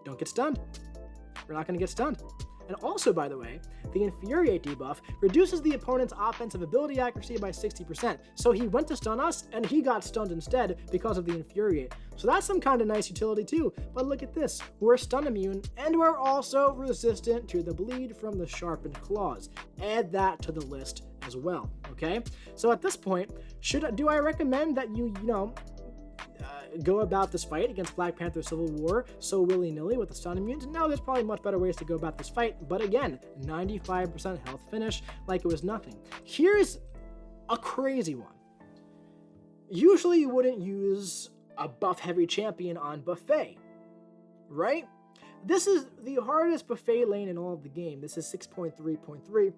Don't get stunned. We're not gonna get stunned. And also, by the way, the Infuriate debuff reduces the opponent's offensive ability accuracy by 60%. So he went to stun us, and he got stunned instead because of the Infuriate. So that's some kind of nice utility too. But look at this. We're stun immune, and we're also resistant to the bleed from the sharpened claws. Add that to the list as well, okay? So at this point, do I recommend that you go about this fight against Black Panther Civil War so willy-nilly with the stun immunes? No, there's probably much better ways to go about this fight, but again, 95% health finish like it was nothing. Here's a crazy one. Usually you wouldn't use a buff-heavy champion on Buffet, right? This is the hardest Buffet lane in all of the game. This is 6.3.3.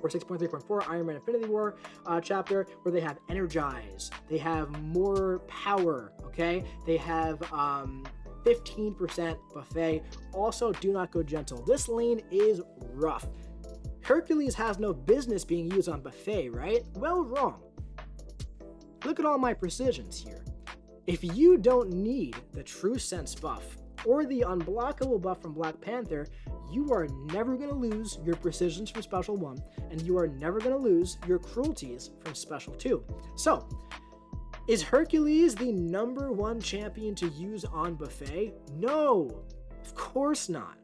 or 6.3.4 Iron Man Infinity War chapter, where they have Energize, they have more power, okay? They have 15% Buffet. Also, do not go gentle. This lane is rough. Hercules has no business being used on Buffet, right? Well, wrong. Look at all my precisions here. If you don't need the True Sense buff or the unblockable buff from Black Panther, you are never going to lose your precisions from Special 1, and you are never going to lose your cruelties from Special 2. So, is Hercules the #1 champion to use on Buffet? No, of course not.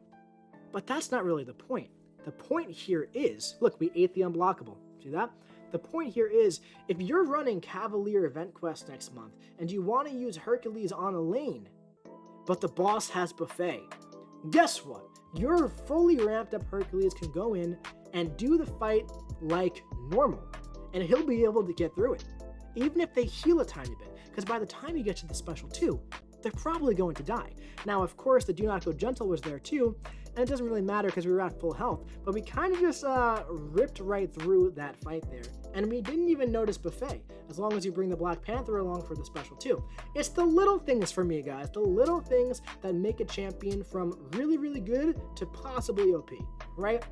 But that's not really the point. The point here is, look, we ate the unblockable. See that? The point here is, if you're running Cavalier Event Quest next month, and you want to use Hercules on a lane, but the boss has Buffet, guess what? Your fully ramped up Hercules can go in and do the fight like normal, and he'll be able to get through it, even if they heal a tiny bit, because by the time you get to the Special 2, they're probably going to die. Now, of course, the Do Not Go Gentle was there too, and it doesn't really matter because we were at full health, but we kind of just ripped right through that fight there, and we didn't even notice Buffet, as long as you bring the Black Panther along for the Special 2. It's the little things for me, guys, the little things that make a champion from really, really good to possibly OP, right?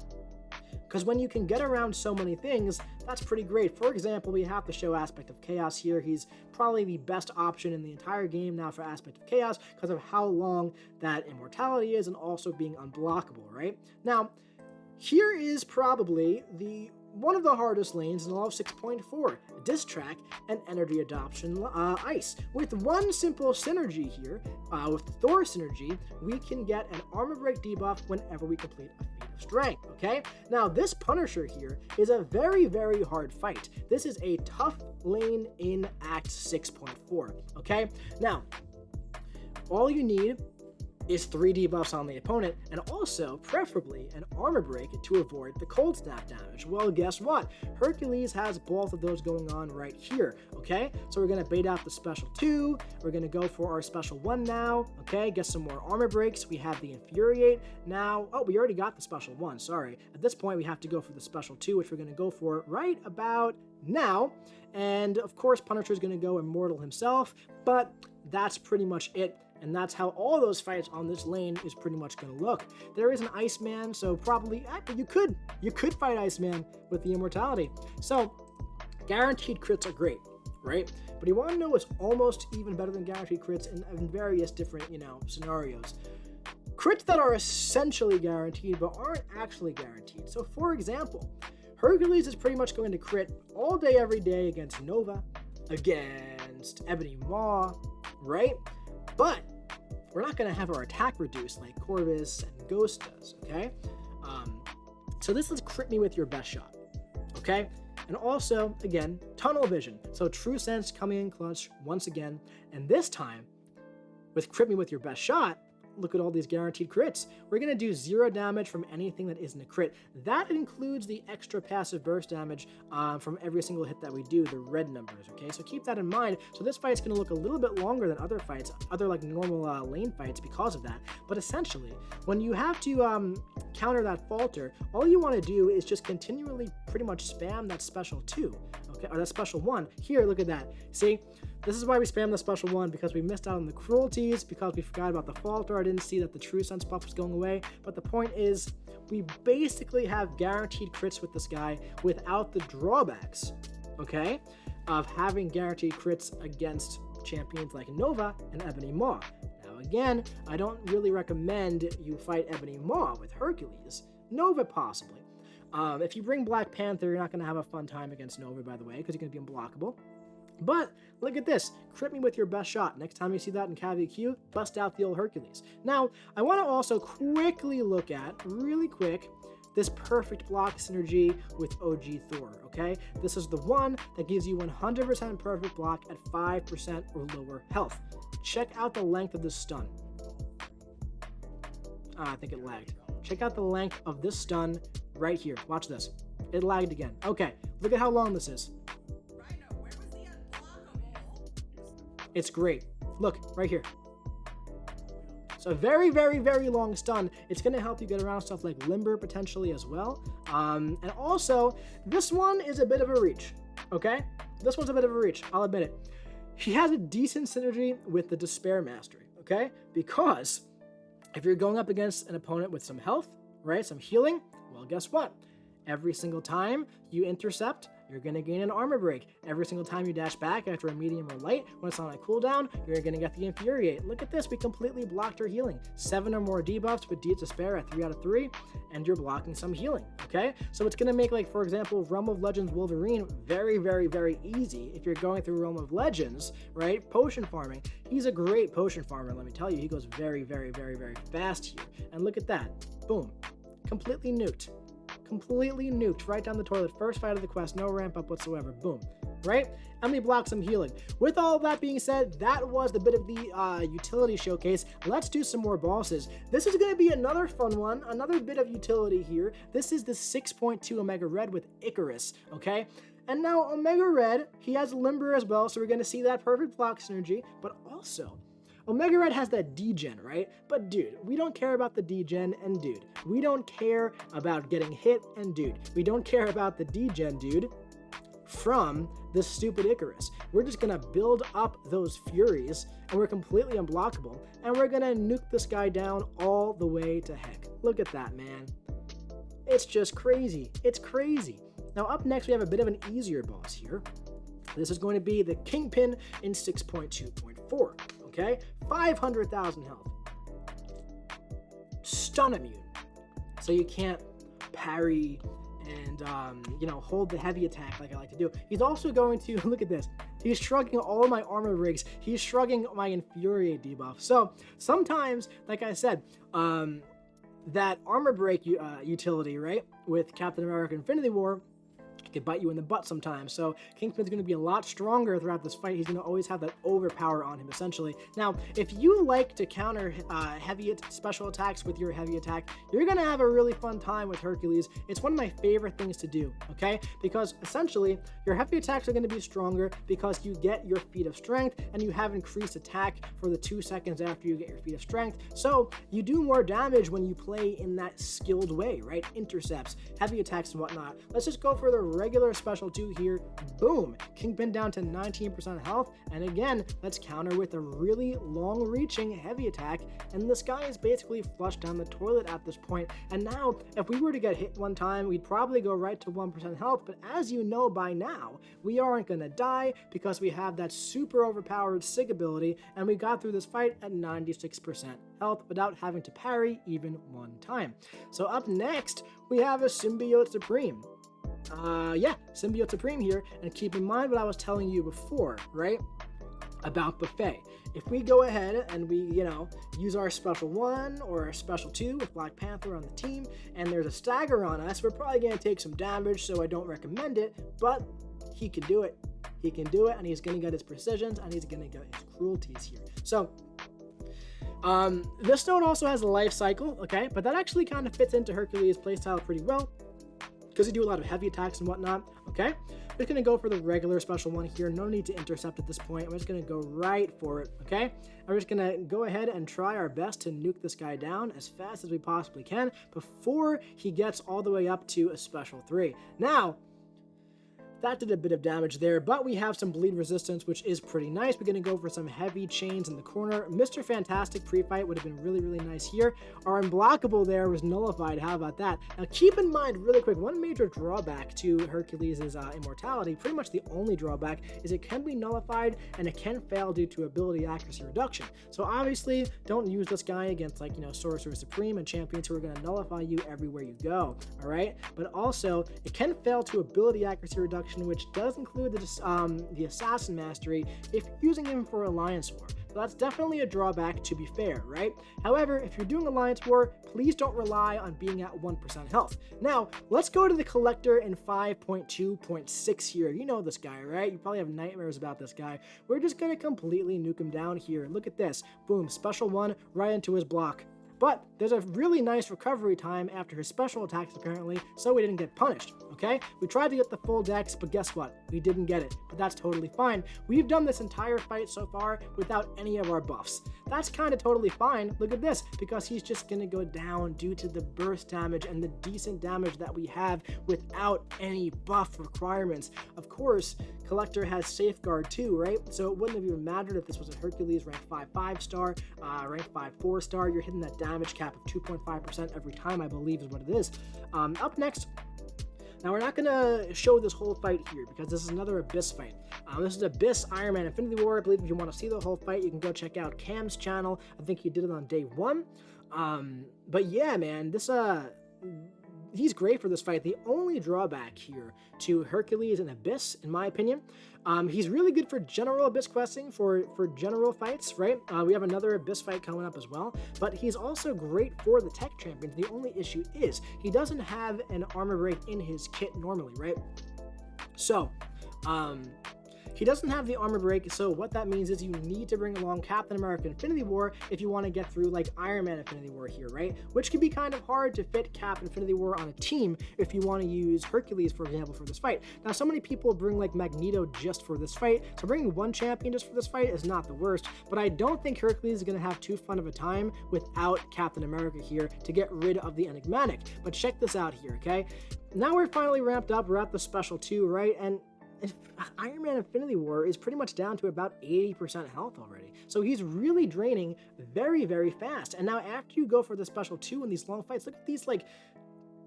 Because when you can get around so many things, that's pretty great. For example, we have the show Aspect of Chaos here. He's probably the best option in the entire game now for Aspect of Chaos because of how long that immortality is and also being unblockable, right? Now, here is probably one of the hardest lanes in all of 6.4, Diss Track and Energy Adoption Ice. With one simple synergy here, with the Thor synergy, we can get an Armor Break debuff whenever we complete a feat of strength, okay? Now, this Punisher here is a very, very hard fight. This is a tough lane in Act 6.4, okay? Now, all you need is 3 debuffs on the opponent, and also, preferably, an armor break to avoid the cold snap damage. Well, guess what? Hercules has both of those going on right here, okay? So we're going to bait out the special 2, we're going to go for our special 1 now, okay? Get some more armor breaks. We have the Infuriate now. Oh, we already got the special 1, sorry. At this point, we have to go for the special 2, which we're going to go for right about now. And, of course, Punisher's going to go Immortal himself, but that's pretty much it. And that's how all those fights on this lane is pretty much going to look. There is an Iceman, so probably, but you could fight Iceman with the Immortality. So, guaranteed crits are great, right? But you want to know what's almost even better than guaranteed crits in various different, scenarios. Crits that are essentially guaranteed, but aren't actually guaranteed. So, for example, Hercules is pretty much going to crit all day, every day against Nova, against Ebony Maw, right? But we're not going to have our attack reduced like Corvus and Ghost does, okay? So this is crit me with your best shot, okay? And also, again, tunnel vision. So True Sense coming in clutch once again, and this time, with crit me with your best shot, look at all these guaranteed crits. We're going to do 0 damage from anything that isn't a crit. That includes the extra passive burst damage from every single hit that we do, the red numbers, okay? So keep that in mind. So this fight's going to look a little bit longer than other fights, other like normal lane fights because of that. But essentially, when you have to counter that falter, all you want to do is just continually pretty much spam that special 2, okay? Or that special 1. Here, look at that. See? This is why we spam the special 1, because we missed out on the cruelties, because we forgot about the falter. I didn't see that the True Sense buff was going away. But the point is, we basically have guaranteed crits with this guy without the drawbacks, okay, of having guaranteed crits against champions like Nova and Ebony Maw. Now again, I don't really recommend you fight Ebony Maw with Hercules. Nova possibly. If you bring Black Panther, you're not going to have a fun time against Nova, by the way, because you're going to be unblockable. But look at this, crit me with your best shot. Next time you see that in Caveat Q, bust out the old Hercules. Now, I want to also quickly look at, really quick, this perfect block synergy with OG Thor, okay? This is the one that gives you 100% perfect block at 5% or lower health. Check out the length of this stun. I think it lagged. Check out the length of this stun right here. Watch this. It lagged again. Okay, look at how long this is. It's great. Look, right here. So very, very, very long stun. It's going to help you get around stuff like Limber potentially as well. And also, this one is a bit of a reach, okay? This one's a bit of a reach, I'll admit it. He has a decent synergy with the Despair Mastery, okay? Because if you're going up against an opponent with some health, right, some healing, well, guess what? Every single time you intercept, you're going to gain an armor break. Every single time you dash back after a medium or light, when it's on a cooldown, you're going to get the Infuriate. Look at this, we completely blocked her healing. 7 or more debuffs with Despair at 3 out of 3, and you're blocking some healing, okay? So it's going to make, like, for example, Realm of Legends Wolverine very, very, very easy if you're going through Realm of Legends, right? Potion farming. He's a great potion farmer, let me tell you. He goes very, very, very, very fast here. And look at that. Boom. Completely nuked. Completely nuked right down the toilet. First fight of the quest, no ramp up whatsoever. Boom. Right? And we block some healing. With all of that being said, that was the bit of the utility showcase. Let's do some more bosses. This is going to be another fun one, another bit of utility here. This is the 6.2 Omega Red with Icarus, okay? And now Omega Red, he has Limber as well, so we're going to see that perfect block synergy, but also Omega Red has that degen, right? But dude, we don't care about the degen, and dude, we don't care about getting hit, and dude, we don't care about the degen, dude, from this stupid Icarus. We're just gonna build up those Furies, and we're completely unblockable, and we're gonna nuke this guy down all the way to heck. Look at that, man. It's just crazy. It's crazy. Now up next, we have a bit of an easier boss here. This is going to be the Kingpin in 6.2.4. Okay, 500,000 health. Stun immune, so you can't parry and hold the heavy attack like I like to do. He's also going to look at this. He's shrugging all my armor rigs. He's shrugging my Infuriate debuff. So sometimes, like I said, that armor break utility, right, with Captain America: Infinity War, could bite you in the butt sometimes. So Kingpin's going to be a lot stronger throughout this fight. He's going to always have that overpower on him, essentially. Now, if you like to counter heavy special attacks with your heavy attack, you're going to have a really fun time with Hercules. It's one of my favorite things to do, okay? Because essentially, your heavy attacks are going to be stronger because you get your feat of strength and you have increased attack for the 2 seconds after you get your feat of strength. So you do more damage when you play in that skilled way, right? Intercepts, heavy attacks, and whatnot. Let's just go for the regular special 2 here. Boom! Kingpin down to 19% health, and again, let's counter with a really long-reaching heavy attack, and this guy is basically flushed down the toilet at this point. And now, if we were to get hit one time, we'd probably go right to 1% health, but as you know by now, we aren't gonna die because we have that super overpowered Sig ability, and we got through this fight at 96% health without having to parry even one time. So up next, we have a Symbiote Supreme. Symbiote Supreme here, and keep in mind what I was telling you before, right? About Buffet. If we go ahead and we, use our special 1 or our special 2 with Black Panther on the team, and there's a stagger on us, we're probably going to take some damage, so I don't recommend it, but he can do it. He can do it, and he's going to get his precisions, and he's going to get his cruelties here. So, this node also has a life cycle, okay? But that actually kind of fits into Hercules' playstyle pretty well, because you do a lot of heavy attacks and whatnot, okay? I'm just going to go for the regular special 1 here. No need to intercept at this point. I'm just going to go right for it, okay? I'm just going to go ahead and try our best to nuke this guy down as fast as we possibly can before he gets all the way up to a special 3. Now, that did a bit of damage there, but we have some bleed resistance, which is pretty nice. We're going to go for some heavy chains in the corner. Mr. Fantastic pre-fight would have been really, really nice here. Our unblockable there was nullified. How about that? Now, keep in mind, really quick, one major drawback to Hercules' immortality, pretty much the only drawback, is it can be nullified and it can fail due to ability accuracy reduction. So obviously, don't use this guy against, Sorcerer Supreme and champions who are going to nullify you everywhere you go, all right? But also, it can fail to ability accuracy reduction, which does include the Assassin Mastery if you're using him for Alliance War. So that's definitely a drawback, to be fair, right? However, if you're doing Alliance War, please don't rely on being at 1% health. Now, let's go to the Collector in 5.2.6 here. You know this guy, right? You probably have nightmares about this guy. We're just going to completely nuke him down here. Look at this. Boom, special 1 right into his block. But there's a really nice recovery time after his special attacks, apparently, so we didn't get punished, okay? We tried to get the full dex, but guess what? We didn't get it, but that's totally fine. We've done this entire fight so far without any of our buffs. That's kind of totally fine. Look at this, because he's just going to go down due to the burst damage and the decent damage that we have without any buff requirements. Of course, Collector has Safeguard too, right? So it wouldn't have even mattered if this was a Hercules rank 5 star, rank 5 4 star. You're hitting that damage cap of 2.5% every time, I believe is what it is. Up next, now we're not going to show this whole fight here because this is another Abyss fight. This is Abyss Iron Man Infinity War. I believe if you want to see the whole fight, you can go check out Cam's channel. I think he did it on day 1. But yeah, man, this he's great for this fight. The only drawback here to Hercules and Abyss, in my opinion, he's really good for general Abyss questing, for general fights, right? We have another Abyss fight coming up as well, but he's also great for the tech champions. The only issue is he doesn't have an armor break in his kit normally, right? So, he doesn't have the armor break, so what that means is you need to bring along Captain America Infinity War if you want to get through Iron Man Infinity War here, right? Which can be kind of hard to fit Cap Infinity War on a team if you want to use Hercules, for example, for this fight. Now, so many people bring Magneto just for this fight, so bringing one champion just for this fight is not the worst, but I don't think Hercules is going to have too fun of a time without Captain America here to get rid of the Enigmatic. But check this out here, okay? Now we're finally ramped up, we're at the special 2, right? And Iron Man Infinity War is pretty much down to about 80% health already. So he's really draining very, very fast. And now after you go for the special 2 in these long fights, look at these,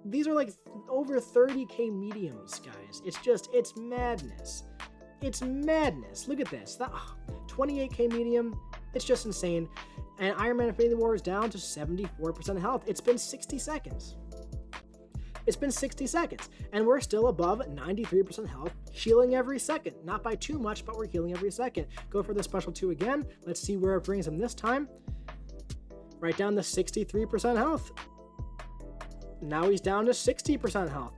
these are over 30k mediums, guys. It's madness. It's madness. Look at this. 28k medium. It's just insane. And Iron Man Infinity War is down to 74% health. It's been 60 seconds. It's been 60 seconds, and we're still above 93% health, healing every second. Not by too much, but we're healing every second. Go for the special 2 again. Let's see where it brings him this time. Right down to 63% health. Now he's down to 60% health.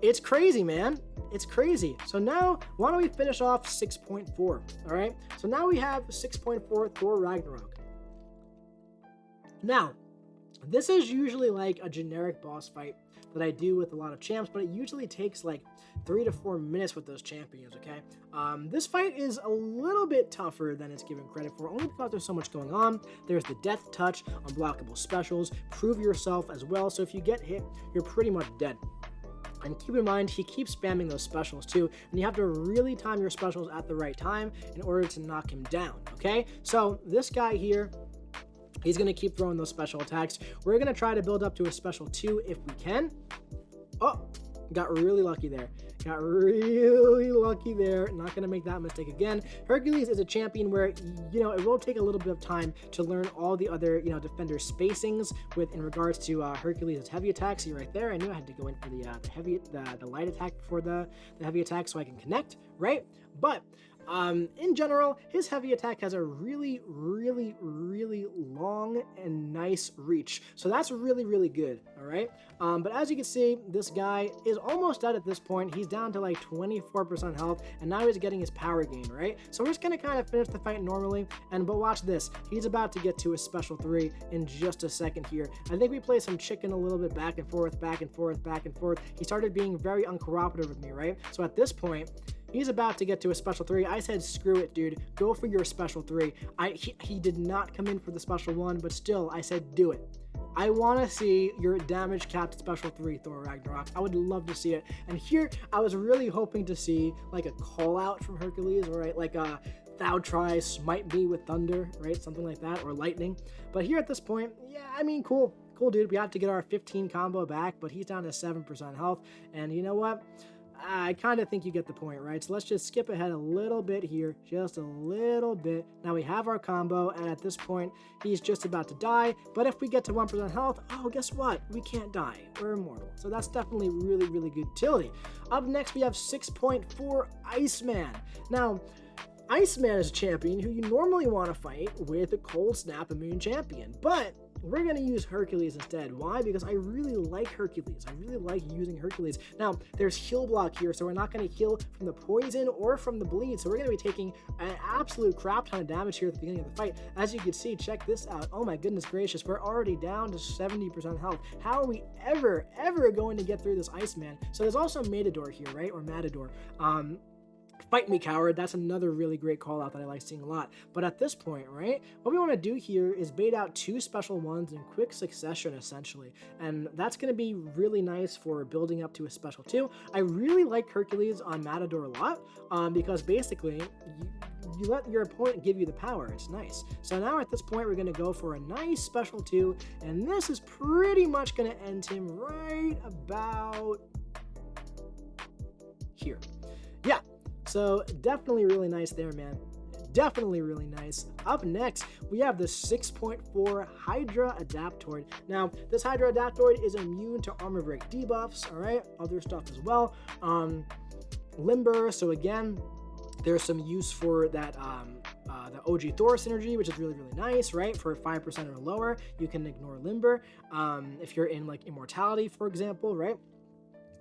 It's crazy, man. It's crazy. So now, why don't we finish off 6.4, all right? So now we have 6.4 Thor Ragnarok. Now, this is usually like a generic boss fight that I do with a lot of champs, but it usually takes like 3 to 4 minutes with those champions, okay? This fight is a little bit tougher than it's given credit for, only because there's so much going on. There's the death touch, unblockable specials, prove yourself as well, so if you get hit, you're pretty much dead. And keep in mind, he keeps spamming those specials too, and you have to really time your specials at the right time in order to knock him down, okay? So this guy here, he's going to keep throwing those special attacks. We're going to try to build up to a special 2 if we can. Oh, got really lucky there. Got really lucky there. Not going to make that mistake again. Hercules is a champion where, you know, it will take a little bit of time to learn all the other, you know, defender spacings in regards to Hercules' heavy attack. See right there, I knew I had to go in for the light attack before the heavy attack so I can connect, right? But in general, his heavy attack has a really, really, really long and nice reach. So that's really, really good, all right? But as you can see, this guy is almost dead at this point. He's down to like 24% health, and now he's getting his power gain, right? So we're just going to kind of finish the fight normally, but watch this. He's about to get to his special 3 in just a second here. I think we play some chicken a little bit back and forth, back and forth, back and forth. He started being very uncooperative with me, right? So at this point, he's about to get to a special 3. I said, screw it, dude. Go for your special 3. He did not come in for the special 1, but still, I said, do it. I want to see your damage capped special 3, Thor Ragnarok. I would love to see it. And here, I was really hoping to see like a call out from Hercules, right? Like a thou try smite me with thunder, right? Something like that, or lightning. But here at this point, yeah, I mean, cool, dude. We have to get our 15 combo back, but he's down to 7% health. And you know what? I kind of think you get the point, right? So let's just skip ahead a little bit here, just a little bit. Now we have our combo, and at this point, he's just about to die. But if we get to 1% health, oh, guess what? We can't die. We're immortal. So that's definitely really, really good utility. Up next, we have 6.4 Iceman. Now, Iceman is a champion who you normally want to fight with a Cold Snap Immune champion, but we're going to use Hercules instead. Why? Because I really like Hercules. I really like using Hercules. Now, there's heal block here, so we're not going to heal from the poison or from the bleed, so we're going to be taking an absolute crap ton of damage here at the beginning of the fight. As you can see, check this out. Oh my goodness gracious, we're already down to 70% health. How are we ever going to get through this Iceman? So there's also Matador here, right? Or Matador. Fight me, coward. That's another really great call out that I like seeing a lot. But at this point, right, what we want to do here is bait out 2 special 1s in quick succession, essentially. And that's going to be really nice for building up to a special 2. I really like Hercules on Matador a lot because basically you let your opponent give you the power. It's nice. So now at this point, we're going to go for a nice special 2. And this is pretty much going to end him right about here. Yeah. So definitely really nice there, man. Definitely really nice. Up next, we have the 6.4 Hydra Adaptoid. Now, this Hydra Adaptoid is immune to armor break debuffs, all right? Other stuff as well. Limber, so again, there's some use for that the OG Thor synergy, which is really, really nice, right? For 5% or lower, you can ignore Limber. If you're in like Immortality, for example, right?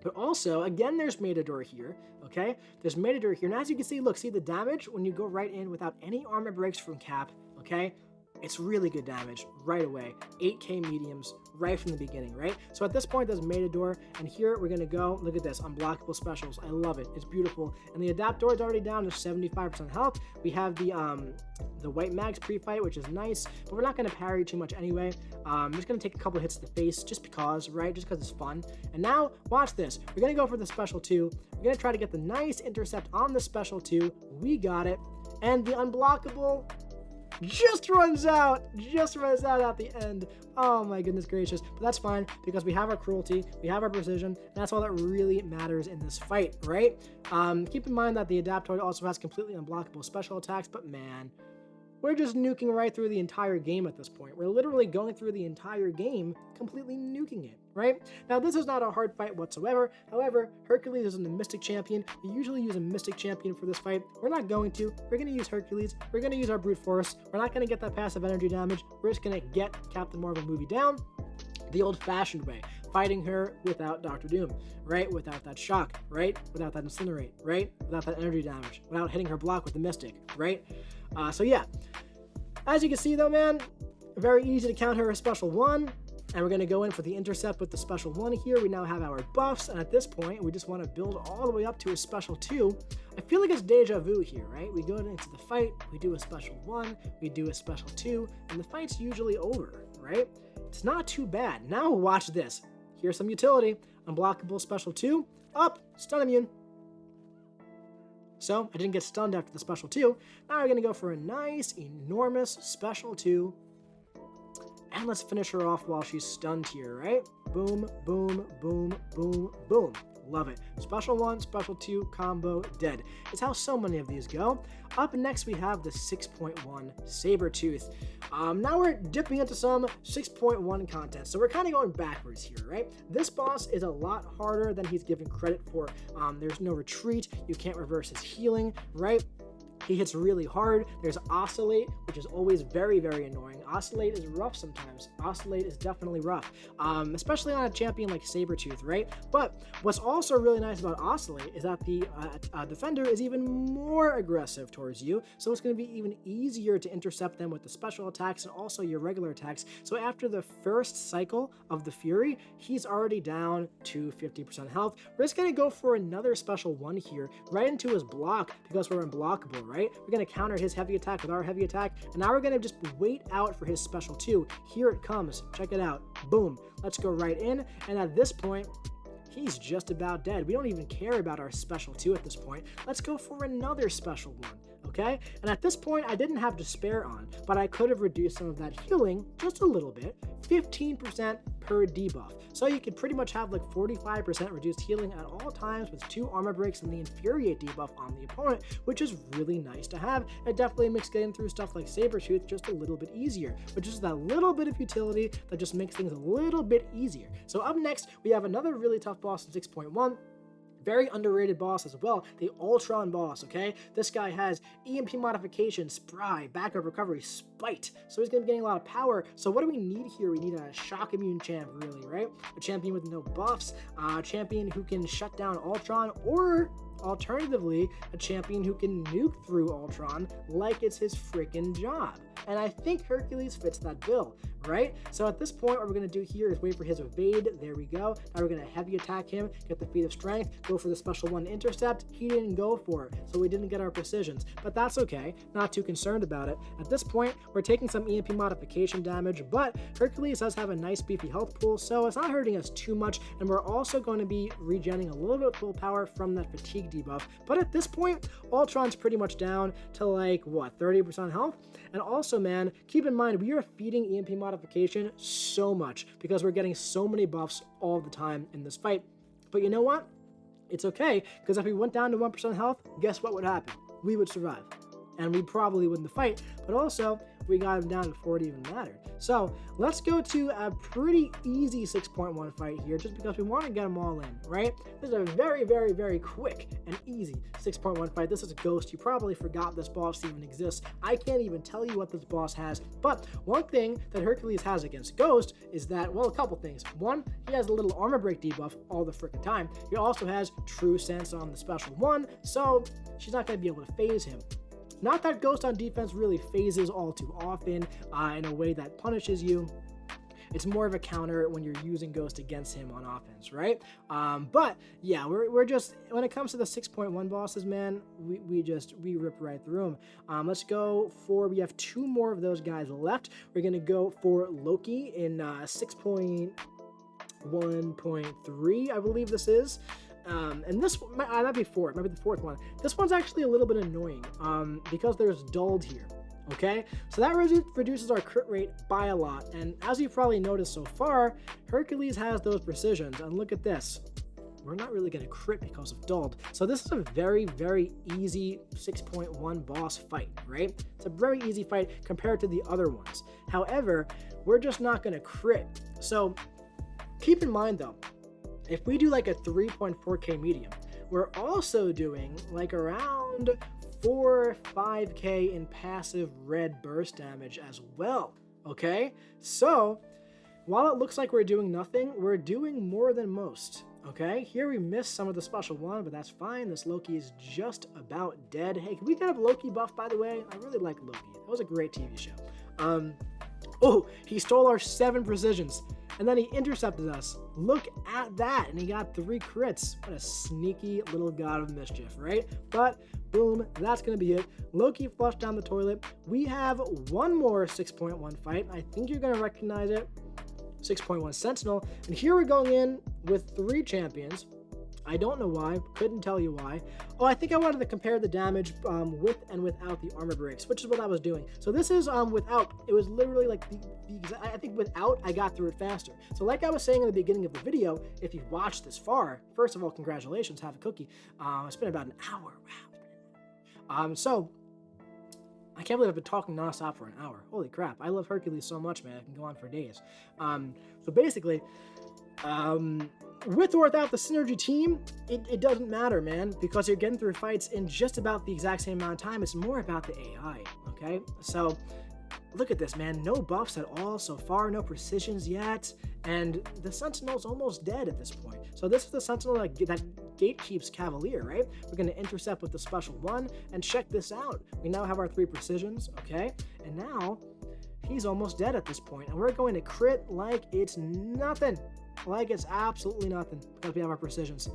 But also, again, there's Matador here, okay? There's Matador here. And as you can see, look, see the damage when you go right in without any armor breaks from Cap, okay? It's really good damage right away. 8k mediums right from the beginning, right? So at this point, there's Matador, and here we're gonna go, look at this, unblockable specials. I love it, it's beautiful. And the Adaptor is already down to 75% health. We have the White Mags pre-fight, which is nice, but we're not gonna parry too much anyway. I'm just gonna take a couple hits to the face just because, right? Just because it's fun. And now, watch this. We're gonna go for the special 2. We're gonna try to get the nice intercept on the special 2. We got it. And the unblockable just runs out at the end. Oh my goodness gracious. But that's fine because we have our cruelty, we have our precision, and that's all that really matters in this fight, right? Keep in mind that the Adaptoid also has completely unblockable special attacks, but man, we're just nuking right through the entire game at this point. We're literally going through the entire game, completely nuking it, right? Now, this is not a hard fight whatsoever. However, Hercules is a Mystic champion. You usually use a Mystic champion for this fight. We're not going to. We're going to use Hercules. We're going to use our Brute Force. We're not going to get that passive energy damage. We're just going to get Captain Marvel movie down the old-fashioned way. fighting her without Dr. Doom, right? Without that shock, right? Without that incinerate, right? Without that energy damage, without hitting her block with the Mystic, right? So yeah, as you can see though, man, very easy to counter her special 1. And we're going to go in for the intercept with the special 1 here. We now have our buffs, and at this point, we just want to build all the way up to a special 2. I feel like it's deja vu here, right? We go into the fight, we do a special 1, we do a special 2, and the fight's usually over, right? It's not too bad. Now watch this. Here's some utility. Unblockable special 2, up, stun immune. So, I didn't get stunned after the special 2. Now we're going to go for a nice, enormous special 2. And let's finish her off while she's stunned here, right? Boom, boom, boom, boom, boom. Love it. Special 1, special 2, combo, dead. It's how so many of these go. Up next, we have the 6.1 Sabretooth. Now we're dipping into some 6.1 content, so we're kind of going backwards here, right? This boss is a lot harder than he's given credit for. There's no retreat. You can't reverse his healing, right? He hits really hard. There's Oscillate, which is always very, very annoying. Oscillate is rough sometimes. Oscillate is definitely rough, especially on a champion like Sabretooth, right? But what's also really nice about Oscillate is that the defender is even more aggressive towards you, so it's going to be even easier to intercept them with the special attacks and also your regular attacks. So after the first cycle of the Fury, he's already down to 50% health. We're just going to go for another special 1 here, right into his block, because we're unblockable, right? We're going to counter his heavy attack with our heavy attack, and now we're going to just wait out for his special 2. Here it comes. Check it out. Boom. Let's go right in, and at this point, he's just about dead. We don't even care about our special 2 at this point. Let's go for another special 1, okay? And at this point, I didn't have Despair on, but I could have reduced some of that healing just a little bit, 15% per debuff. So you could pretty much have like 45% reduced healing at all times with 2 armor breaks and the Infuriate debuff on the opponent, which is really nice to have. It definitely makes getting through stuff like Sabretooth just a little bit easier, but just that little bit of utility that just makes things a little bit easier. So up next, we have another really tough boss in 6.1. Very underrated boss as well, the Ultron Boss, okay? This guy has EMP modification, Spry, backup recovery, Spite. So he's going to be getting a lot of power. So what do we need here? We need a shock immune champ, really, right? A champion with no buffs, a champion who can shut down Ultron, or alternatively, a champion who can nuke through Ultron like it's his freaking job. And I think Hercules fits that bill, right? So at this point, what we're going to do here is wait for his evade. There we go. Now we're going to heavy attack him, get the feat of strength, go for the special 1 intercept. He didn't go for it, so we didn't get our precisions, but that's okay. Not too concerned about it. At this point, we're taking some EMP modification damage, but Hercules does have a nice beefy health pool, so it's not hurting us too much, and we're also going to be regenerating a little bit of full power from that fatigue debuff. But at this point, Ultron's pretty much down to like, what, 30% health? And also, man, keep in mind, we are feeding EMP modification so much because we're getting so many buffs all the time in this fight. But you know what? It's okay, because if we went down to 1% health, guess what would happen? We would survive. And we probably win the fight, but also, we got him down before it even mattered. So, let's go to a pretty easy 6.1 fight here, just because we want to get them all in, right? This is a very, very, very quick and easy 6.1 fight. This is a Ghost. You probably forgot this boss even exists. I can't even tell you what this boss has, but one thing that Hercules has against Ghost is that, well, a couple things. One, he has a little armor break debuff all the freaking time. He also has True Sense on the special 1, so she's not going to be able to phase him. Not that Ghost on defense really phases all too often in a way that punishes you. It's more of a counter when you're using Ghost against him on offense, right? But yeah, we're just, when it comes to the 6.1 bosses, man, we rip right through them. Let's go for, we have 2 more of those guys left. We're going to go for Loki in 6.1.3, I believe this is. And this might be 4, it might be the 4th one. This one's actually a little bit annoying because there's dulled here. Okay, so that reduces our crit rate by a lot, and as you've probably noticed so far, Hercules has those precisions, and look at this. We're not really going to crit because of dulled. So this is a very, very easy 6.1 boss fight, right? It's a very easy fight compared to the other ones. However, we're just not going to crit. So keep in mind though, if we do like a 3.4k medium, we're also doing like around 4 or 5k in passive red burst damage as well, okay? So while it looks like we're doing nothing, we're doing more than most. Okay, here we missed some of the special one, but that's fine. This Loki is just about dead. Hey, can we get a Loki buff, by the way? I really like Loki. That was a great TV show. Oh, he stole our 7 precisions, and then he intercepted us. Look at that, and he got 3 crits. What a sneaky little god of mischief, right? But boom, that's gonna be it. Loki flushed down the toilet. We have one more 6.1 fight. I think you're gonna recognize it. 6.1 Sentinel, and here we're going in with 3 champions. I don't know why, couldn't tell you why. Oh, I think I wanted to compare the damage with and without the armor breaks, which is what I was doing. So this is without. It was literally like I think without, I got through it faster. So like I was saying in the beginning of the video, if you've watched this far, first of all, congratulations, have a cookie. It's been about an hour. Wow. So I can't believe I've been talking nonstop for an hour. Holy crap. I love Hercules so much, man. I can go on for days. So basically, with or without the Synergy team, it doesn't matter, man, because you're getting through fights in just about the exact same amount of time. It's more about the AI, okay? So look at this, man. No buffs at all so far, no precisions yet, and the Sentinel's almost dead at this point. So this is the Sentinel that gatekeeps Cavalier, right? We're going to intercept with the special one, and check this out. We now have our 3 precisions, okay? And now he's almost dead at this point, and we're going to crit like it's nothing. Like it's absolutely nothing, because we have our precisions.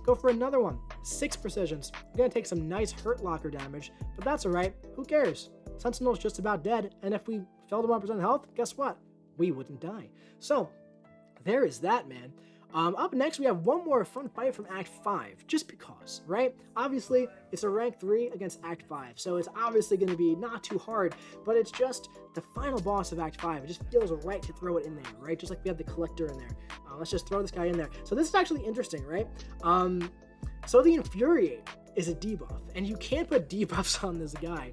Go for another one. 6 precisions. We're going to take some nice hurt locker damage, but that's alright. Who cares? Sentinel's just about dead, and if we fell to 1% health, guess what? We wouldn't die. So, there is that, man. Up next, we have one more fun fight from Act 5, just because, right? Obviously, it's a rank 3 against Act 5, so it's obviously going to be not too hard, but it's just the final boss of Act 5. It just feels right to throw it in there, right? Just like we have the Collector in there. Let's just throw this guy in there. So this is actually interesting, right? So the Infuriate is a debuff, and you can't put debuffs on this guy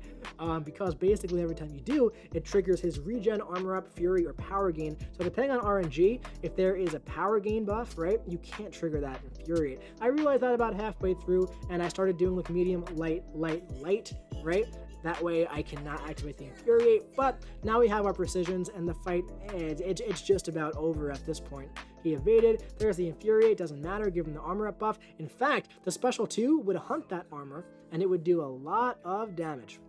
because basically every time you do, it triggers his regen, armor up, fury, or power gain. So depending on RNG, if there is a power gain buff, right, you can't trigger that Infuriate. I realized that about halfway through, and I started doing like medium, light, right? That way I cannot activate the Infuriate, but now we have our precisions, and the fight, it's just about over at this point. He evaded, there's the Infuriate, doesn't matter, give him the armor up buff. In fact, the special 2 would hunt that armor, and it would do a lot of damage.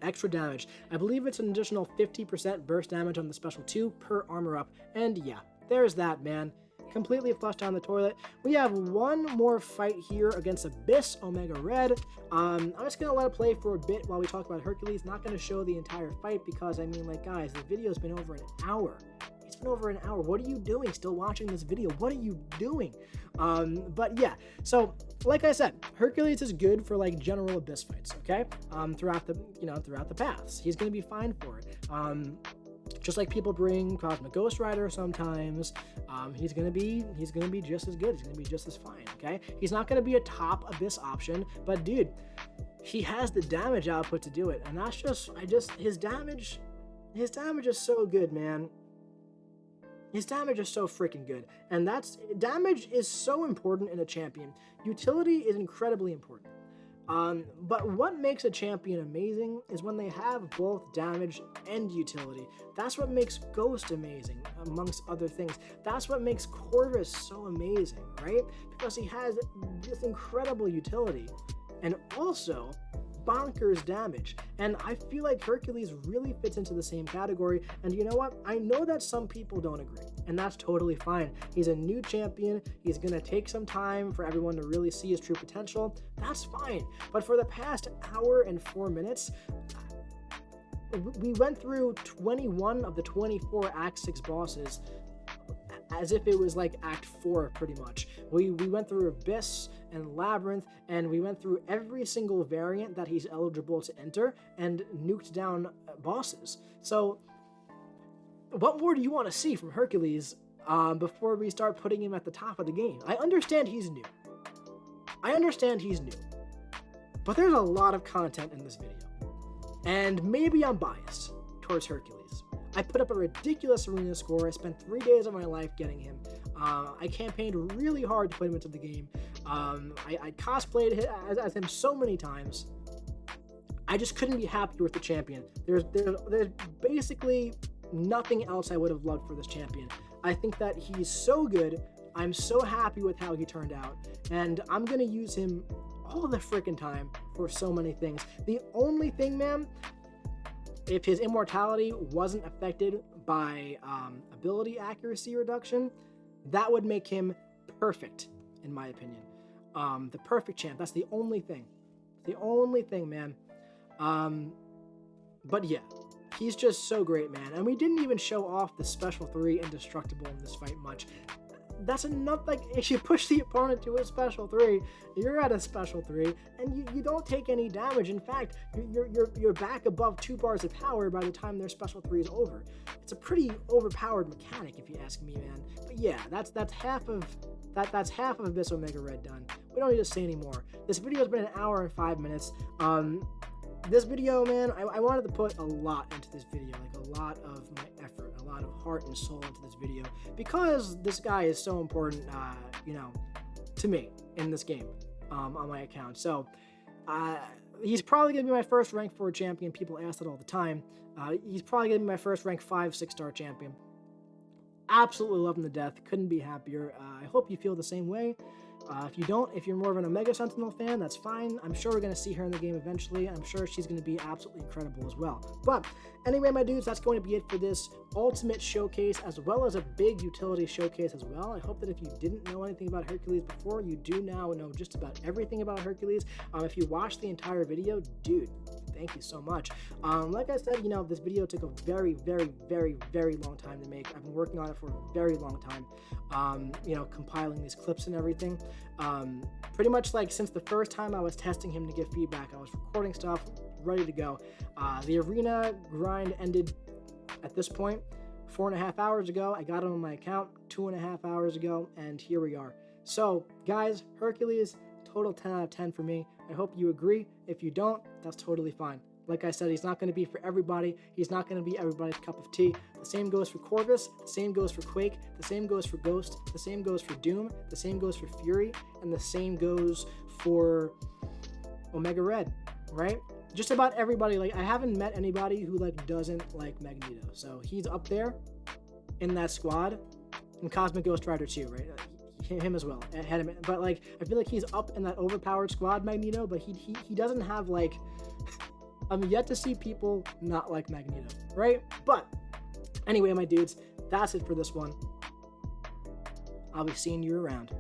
Extra damage. I believe it's an additional 50% burst damage on the special 2 per armor up, and yeah, there's that, man. Completely flushed down the toilet. We have one more fight here against Abyss Omega Red. I'm just gonna let it play for a bit while we talk about Hercules. Not gonna show the entire fight because, I mean, like, guys, the video's been over an hour. It's been over an hour. What are you doing still watching this video? What are you doing? But yeah, so like I said, Hercules is good for like general Abyss fights, okay? Throughout the paths. He's gonna be fine for it. Just like people bring Cosmic Ghost Rider sometimes, he's gonna be just as good. He's gonna be just as fine. Okay, he's not gonna be a top Abyss option, but dude, he has the damage output to do it, and that's just his damage is so good, man. His damage is so freaking good, and damage is so important in a champion. Utility is incredibly important. But what makes a champion amazing is when they have both damage and utility. That's what makes Ghost amazing, amongst other things. That's what makes Corvus so amazing, right? Because he has this incredible utility and also bonkers damage. And I feel like Hercules really fits into the same category. And you know what? I know that some people don't agree, and that's totally fine. He's a new champion. He's gonna take some time for everyone to really see his true potential. That's fine. But for the past hour and 4 minutes, we went through 21 of the 24 Act 6 bosses as if it was like Act 4 pretty much. We went through Abyss and Labyrinth, and we went through every single variant that he's eligible to enter and nuked down bosses. So what more do you want to see from Hercules before we start putting him at the top of the game? I understand he's new. But there's a lot of content in this video. And maybe I'm biased towards Hercules. I put up a ridiculous arena score. I spent 3 days of my life getting him. I campaigned really hard to put him into the game. I cosplayed as him so many times. I just couldn't be happier with the champion. There's basically nothing else I would have loved for this champion. I think that he's so good. I'm so happy with how he turned out, and I'm gonna use him all the freaking time for so many things. The only thing, man, if his immortality wasn't affected by ability accuracy reduction, that would make him perfect, in my opinion. The perfect champ. That's the only thing. The only thing, man. But yeah, he's just so great, man. And we didn't even show off the special 3 indestructible in this fight much. That's enough. Like, if you push the opponent to a special 3, you're at a special 3, and you don't take any damage. In fact, you're back above 2 bars of power by the time their special 3 is over. It's a pretty overpowered mechanic, if you ask me, man. But yeah, that's half of Abyss Omega Red done. We don't need to say anymore. This video has been an hour and 5 minutes. This video, man, I wanted to put a lot into this video, like a lot of my effort, a lot of heart and soul into this video, because this guy is so important, you know, to me in this game, on my account. So, he's probably going to be my first rank 4 champion. People ask that all the time. He's probably going to be my first rank 5, 6-star champion. Absolutely love him to death. Couldn't be happier. I hope you feel the same way. If you don't, if you're more of an Omega Sentinel fan, that's fine. I'm sure we're going to see her in the game eventually. I'm sure she's going to be absolutely incredible as well. But anyway, my dudes, that's going to be it for this Ultimate Showcase, as well as a big utility showcase as well. I hope that if you didn't know anything about Hercules before, you do now know just about everything about Hercules. If you watched the entire video, dude, thank you so much. Like I said, you know, this video took a very, very, very, very long time to make. I've been working on it for a very long time, you know, compiling these clips and everything. Pretty much like since the first time I was testing him to get feedback, I was recording stuff, ready to go. The arena grind ended at this point 4.5 hours ago. I got him on my account 2.5 hours ago, and here we are. So, guys, Hercules, total 10 out of 10 for me. I hope you agree. If you don't, that's totally fine. Like I said, he's not going to be for everybody. He's not going to be everybody's cup of tea. The same goes for Corvus. The same goes for Quake. The same goes for Ghost. The same goes for Doom. The same goes for Fury. And the same goes for Omega Red, right? Just about everybody. Like, I haven't met anybody who, like, doesn't like Magneto. So he's up there in that squad. And Cosmic Ghost Rider too, right? Him as well. But, like, I feel like he's up in that overpowered squad, Magneto, but he doesn't have, like... I'm yet to see people not like Magneto, right? But anyway, my dudes, that's it for this one. I'll be seeing you around.